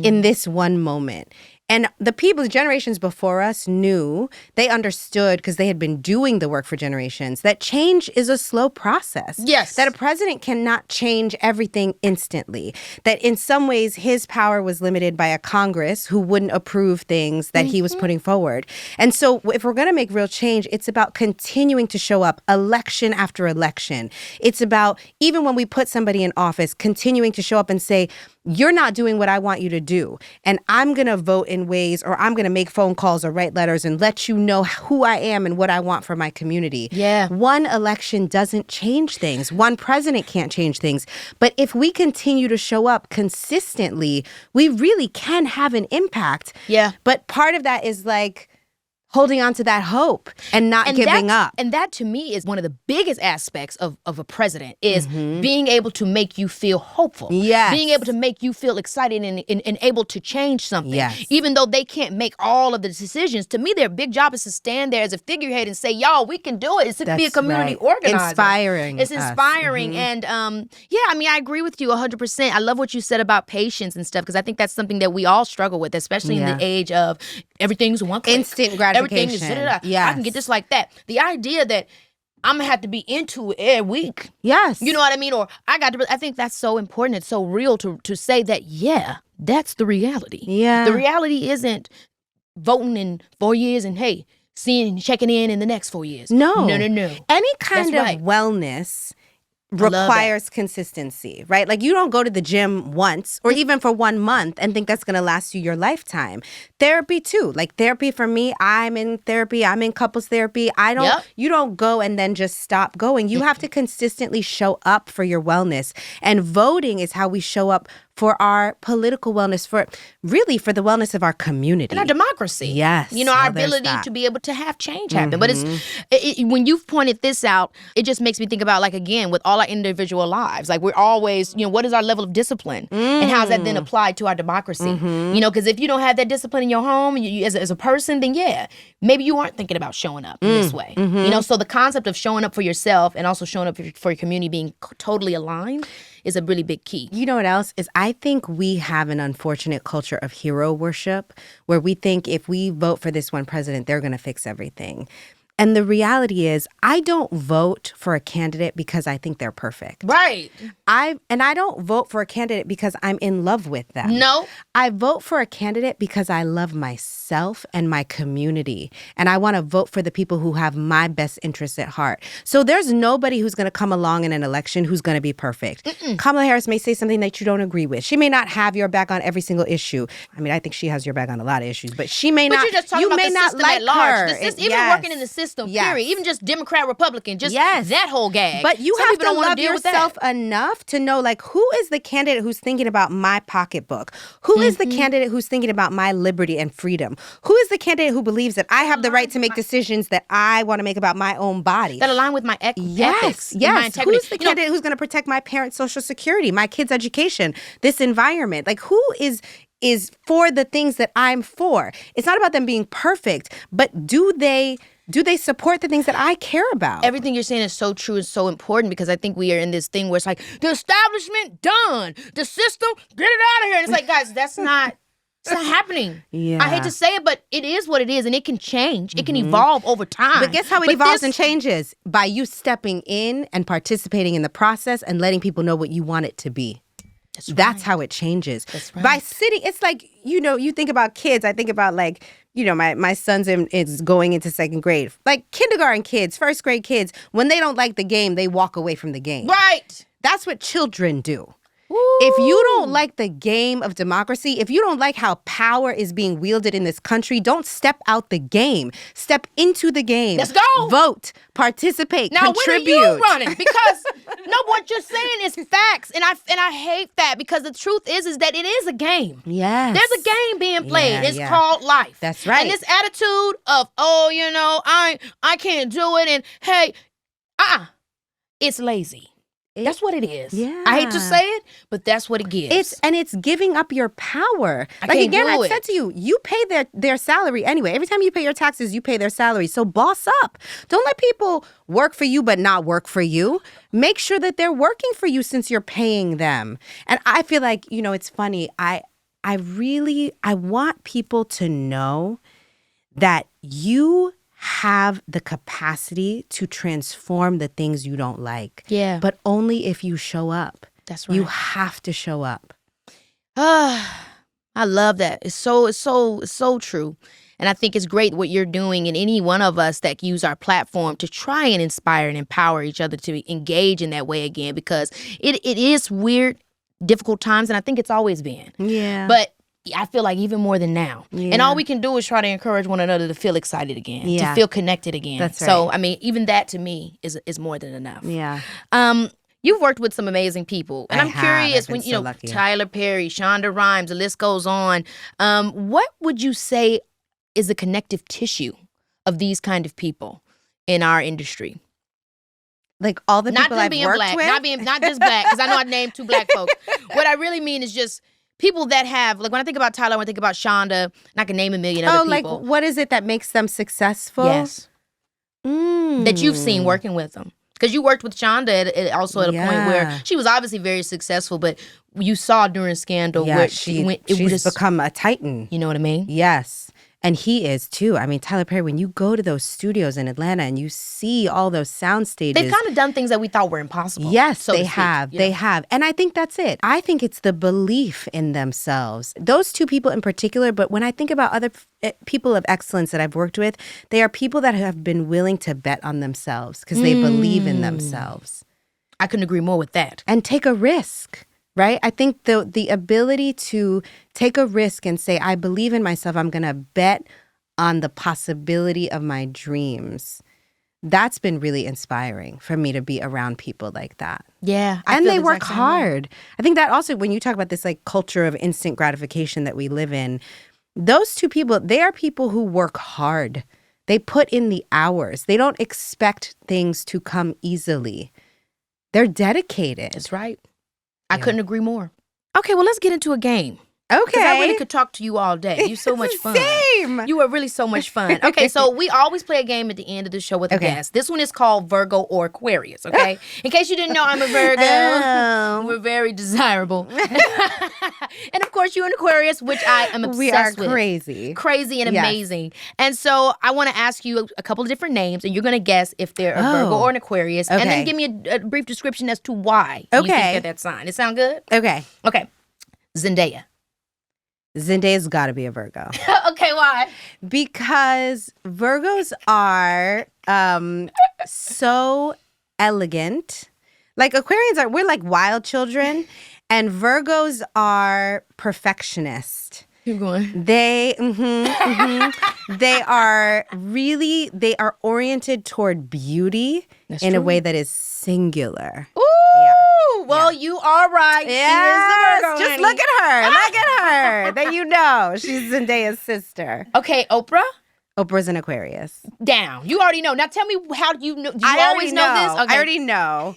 in this one moment. And the generations before us they understood, because they had been doing the work for generations, that change is a slow process. Yes. That a president cannot change everything instantly. That in some ways his power was limited by a Congress who wouldn't approve things that he was putting forward. And so if we're going to make real change, it's about continuing to show up election after election. It's about, even when we put somebody in office, continuing to show up and say, you're not doing what I want you to do. And I'm going to vote in ways, or I'm going to make phone calls or write letters and let you know who I am and what I want for my community. Yeah. One election doesn't change things. One president can't change things. But if we continue to show up consistently, we really can have an impact. Yeah. But part of that is like holding on to that hope and not giving up. And that to me is one of the biggest aspects of a president is being able to make you feel hopeful. Yes. Being able to make you feel excited and able to change something. Yes. Even though they can't make all of the decisions, to me their big job is to stand there as a figurehead and say, y'all, we can do it. It's to be a That's community right. organizer. Inspiring It's us. inspiring. And yeah, I mean, I agree with you 100%. I love what you said about patience and stuff because I think that's something that we all struggle with, especially in the age of everything's one click. Instant gratification. Everything is I Yes. can get this like that. The idea that I'm gonna have to be into it every week. Yes. You know what I mean? Or I think that's so important. It's so real to say that, yeah, that's the reality. Yeah. The reality isn't voting in 4 years and hey, checking in the next 4 years. No. No. Any kind That's of right. wellness love that. requires consistency, right? Like you don't go to the gym once or even for 1 month and think that's going to last you your lifetime. Therapy too. Like therapy for me, I'm in therapy, I'm in couples therapy. You don't go and then just stop going. You have to consistently show up for your wellness. And voting is how we show up for our political wellness, for the wellness of our community. And our democracy. Yes. You know, our Well, there's ability that. to be able to have change happen. But when you've pointed this out, it just makes me think about, like, again, with all our individual lives, like we're always, what is our level of discipline? And how's that then applied to our democracy? You know, because if you don't have that discipline in your home you, as a person, then yeah, maybe you aren't thinking about showing up in this way. You know, so the concept of showing up for yourself and also showing up for your community being totally aligned is a really big key. You know what else is? I think we have an unfortunate culture of hero worship where we think if we vote for this one president, they're going to fix everything. And the reality is, I don't vote for a candidate because I think they're perfect. Right. I don't vote for a candidate because I'm in love with them. No. I vote for a candidate because I love myself and my community. And I want to vote for the people who have my best interests at heart. So there's nobody who's going to come along in an election who's going to be perfect. Kamala Harris may say something that you don't agree with. She may not have your back on every single issue. I mean, I think she has your back on a lot of issues, but she may not. But you're just talking about may the not system like at large. her. The system, even Yes. working in the system, Yes. period. Even just Democrat, Republican, just Yes. that whole gag. But you Some have people to don't wanna love deal with that. yourself enough to know, like, who is the candidate who's thinking about my pocketbook? Who is the candidate who's thinking about my liberty and freedom? Who is the candidate who believes that I have the right to make decisions that I want to make about my own body? That align with my ethics, and my integrity. Who's the candidate who's going to protect my parents' Social Security, my kids' education, this environment? Like, who is for the things that I'm for? It's not about them being perfect, but do they support the things that I care about? Everything you're saying is so true and so important because I think we are in this thing where it's like, the establishment done, the system, get it out of here. And it's like, guys, it's not happening. Yeah. I hate to say it, but it is what it is, and it can change. It can evolve over time. But guess how it evolves and changes? By you stepping in and participating in the process and letting people know what you want it to be. That's how it changes. That's right. By sitting, it's like, you think about kids. I think about, like, my son's is going into second grade. Like kindergarten kids, first grade kids, when they don't like the game, they walk away from the game. Right. That's what children do. Ooh. If you don't like the game of democracy, if you don't like how power is being wielded in this country, don't step out the game. Step into the game. Let's go. Vote, participate, Now, contribute. when are you running? Because no, what you're saying is facts, and I hate that because the truth is that it is a game. Yes. There's a game being played. Yeah, It's yeah. called life. That's right. And this attitude of, I can't do it, and hey, it's lazy. That's what it is. Yeah. I hate to say it, but that's what it gives. It's giving up your power. I like can't again, do I it. said to you, you pay their salary anyway. Every time you pay your taxes, you pay their salary. So boss up. Don't let people work for you but not work for you. Make sure that they're working for you since you're paying them. And I feel like, it's funny. I want people to know that you have the capacity to transform the things you don't like. Yeah. But only if you show up. That's right. You have to show up. I love that. It's so true. And I think it's great what you're doing, and any one of us that use our platform to try and inspire and empower each other to engage in that way again, because it is weird, difficult times, and I think it's always been. Yeah. But I feel like even more than now. Yeah. And all we can do is try to encourage one another to feel excited again, Yeah. to feel connected again. That's right. So, I mean, even that to me is more than enough. Yeah. You've worked with some amazing people. And I'm curious, I've been when, so lucky. Tyler Perry, Shonda Rhimes, the list goes on. What would you say is the connective tissue of these kind of people in our industry. Like all the Not people them I've being worked black, with? not just black, because I know I named 2 black folks. What I really mean is just people that have, like when I think about Tyler, when I think about Shonda, and I can name a million other people. Like what is it that makes them successful? Yes. That you've seen working with them. Because you worked with Shonda also at a point where she was obviously very successful, but you saw during Scandal where she's become a titan. You know what I mean? Yes. And he is too. I mean, Tyler Perry, when you go to those studios in Atlanta and you see all those sound stages. They've kind of done things that we thought were impossible. Yes, so they have. They have. And I think that's it. I think it's the belief in themselves. Those 2 people in particular, but when I think about other people of excellence that I've worked with, they are people that have been willing to bet on themselves because they believe in themselves. I couldn't agree more with that. And take a risk. Right? I think the ability to take a risk and say, I believe in myself, I'm going to bet on the possibility of my dreams. That's been really inspiring for me to be around people like that. Yeah. And they work hard. I think that also, when you talk about this like culture of instant gratification that we live in, those 2 people, they are people who work hard. They put in the hours. They don't expect things to come easily. They're dedicated. That's right. I couldn't agree more. Okay, well, let's get into a game. Okay. Because I really could talk to you all day. You're so much fun. Same. You are really so much fun. Okay, so we always play a game at the end of the show with a guest. This one is called Virgo or Aquarius, okay? In case you didn't know, I'm a Virgo. We're very desirable. And of course, you're an Aquarius, which I am obsessed with. We are crazy. Crazy and amazing. And so I want to ask you a couple of different names, and you're going to guess if they're a Virgo or an Aquarius. And then give me a brief description as to why you think they're that sign. It sound good? Okay. Okay. Zendaya. Zendaya's got to be a Virgo. Okay, why? Because Virgos are so elegant. Like Aquarians we're like wild children, and Virgos are perfectionist. Keep going. They are oriented toward beauty in a way that is singular. Ooh, well, you are right. Yes, She is a Virgo, just honey. look at her. Look at her. Then you know she's Zendaya's sister. Okay, Oprah. Oprah's an Aquarius. Down. You already know. Now tell me, how do you know? Do you always know this? Okay. I already know.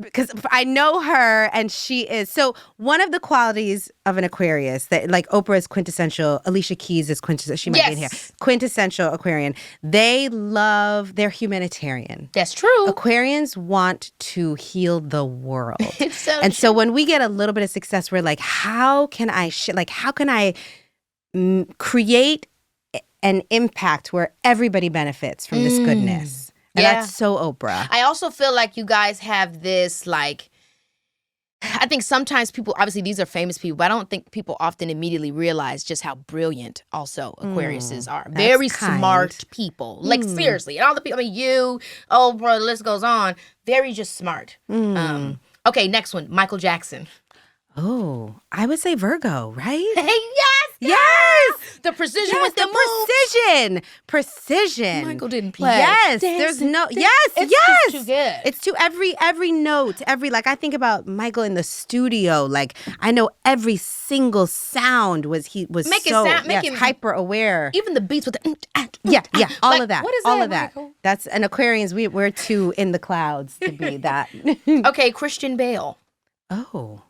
Because I know her, and she is. So one of the qualities of an Aquarius that, like, Oprah is quintessential, Alicia Keys is quintessential. She might be in here. Quintessential Aquarian. They're humanitarian. That's true. Aquarians want to heal the world. It's so and true. so when we get a little bit of success, we're like, how can I create an impact where everybody benefits from this goodness? And that's so Oprah. I also feel like you guys have this, like, I think sometimes people, obviously these are famous people, but I don't think people often immediately realize just how brilliant also Aquariuses are. Very smart people. Like, seriously. And all the people, I mean, you, Oprah, the list goes on. Very just smart. Okay, next one, Michael Jackson. Oh, I would say Virgo, right? Hey, yes! The precision with the moves. Precision. Michael didn't play. Yes, there's no. It's just too good. It's to every note, like I think about Michael in the studio. Like I know every single sound was hyper aware. Even the beats with the all of that. What is all that, of that. Michael? That's an Aquarians. We're too in the clouds to be that. Okay, Christian Bale. Oh.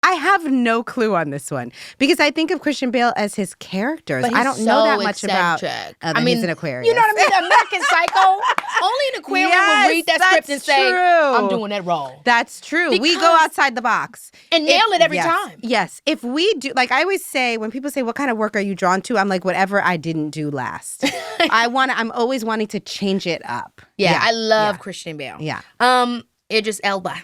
I have no clue on this one because I think of Christian Bale as his characters. But I don't know that much about. He's an Aquarius. You know what I mean? American Psycho. Only an Aquarian will read that script and say, "I'm doing that role." That's true. We go outside the box and nail it every time. Yes, if we do, like I always say, when people say, "What kind of work are you drawn to?" I'm like, "Whatever I didn't do last." I'm always wanting to change it up. Yeah, I love Christian Bale. Yeah. Idris Elba.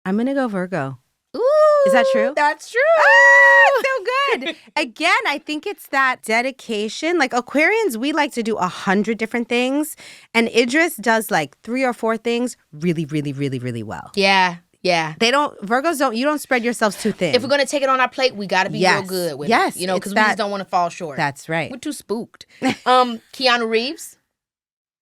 I'm going to go Virgo. Ooh, is that true? That's true. Ah, so good. Again, I think it's that dedication. Like Aquarians, we like to do 100 different things. And Idris does like 3 or 4 things really, really, really, really well. Yeah. Yeah. You don't spread yourselves too thin. If we're going to take it on our plate, we got to be real good with it. You know, because we just don't want to fall short. That's right. We're too spooked. Keanu Reeves.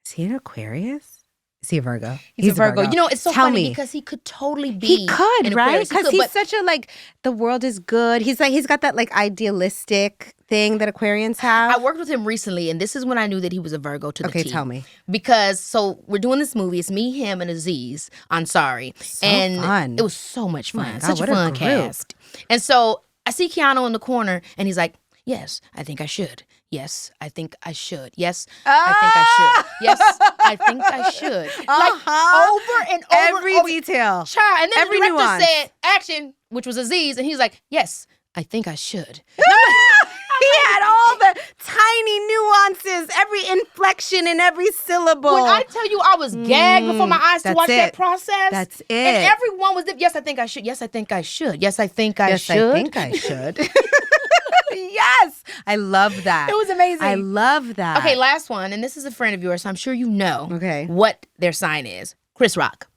Is he an Aquarius? Is he a Virgo? He's a Virgo. You know, it's so Tell funny me. because he could totally be. He could, an right? Aquarius. Because he's such a like, the world is good. He's got that like idealistic thing that Aquarians have. I worked with him recently, and this is when I knew that he was a Virgo to the T. Okay, tell me. Because we're doing this movie. It's me, him, and Aziz Ansari, and fun. it was so much fun. Oh my God, Such a what a fun group. cast. And so I see Keanu in the corner, and he's like, "Yes, I think I should. Yes, I think I should. Yes, I think I should. Yes, I think I should." Like over and over. Every over. detail. Child. And then Every the director nuance. said, "Action," which was Aziz, and he's like, "Yes, I think I should." He had all the tiny nuances, every inflection in every syllable. When I tell you I was gagged before my eyes to that's watch that it. process. That's it. And everyone was, yes, I think I should. Yes, I think I should. Yes, I think I Yes, should. I think I should. Yes. I love that. It was amazing. I love that. Okay, last one. And this is a friend of yours, so I'm sure you know what their sign is. Chris Rock.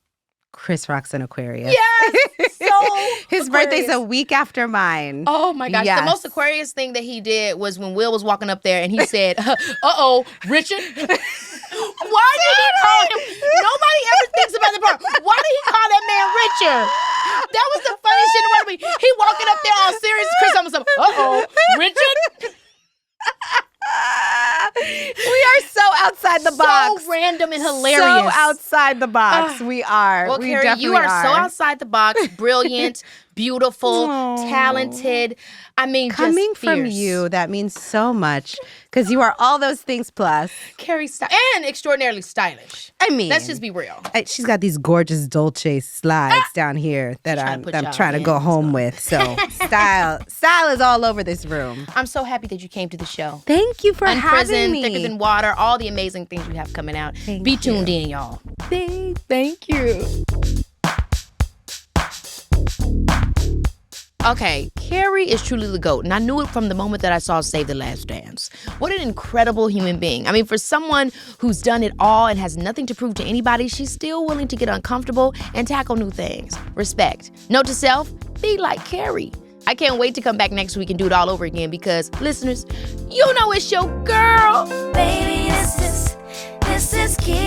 Chris Rock's an Aquarius. Yes. So His birthday's a week after mine. Oh my gosh. Yes. The most Aquarius thing that he did was when Will was walking up there and he said, uh-oh, Richard. Why did he call him? Nobody ever thinks about the part. Why did he call that man Richard? That was the funniest shit in the world. He walking up there all serious. Chris almost like, uh-oh, Richard? We are so outside the box. So random and hilarious. So outside the box. We are. Well, we Kerry, definitely you are so outside the box. Brilliant, beautiful, talented. I mean, coming just fierce. from you, that means so much because you are all those things plus. Kerry and extraordinarily stylish. I mean, let's just be real. She's got these gorgeous Dolce slides down here that I'm trying to go home with. So style is all over this room. I'm so happy that you came to the show. Thank you for having me. Thicker Than Water, all the amazing things you have coming out. Be tuned in, y'all. Thank you. Okay, Kerry is truly the GOAT, and I knew it from the moment that I saw Save the Last Dance. What an incredible human being. I mean, for someone who's done it all and has nothing to prove to anybody, she's still willing to get uncomfortable and tackle new things. Respect. Note to self, be like Kerry. I can't wait to come back next week and do it all over again because, listeners, you know it's your girl. Baby, this is Keke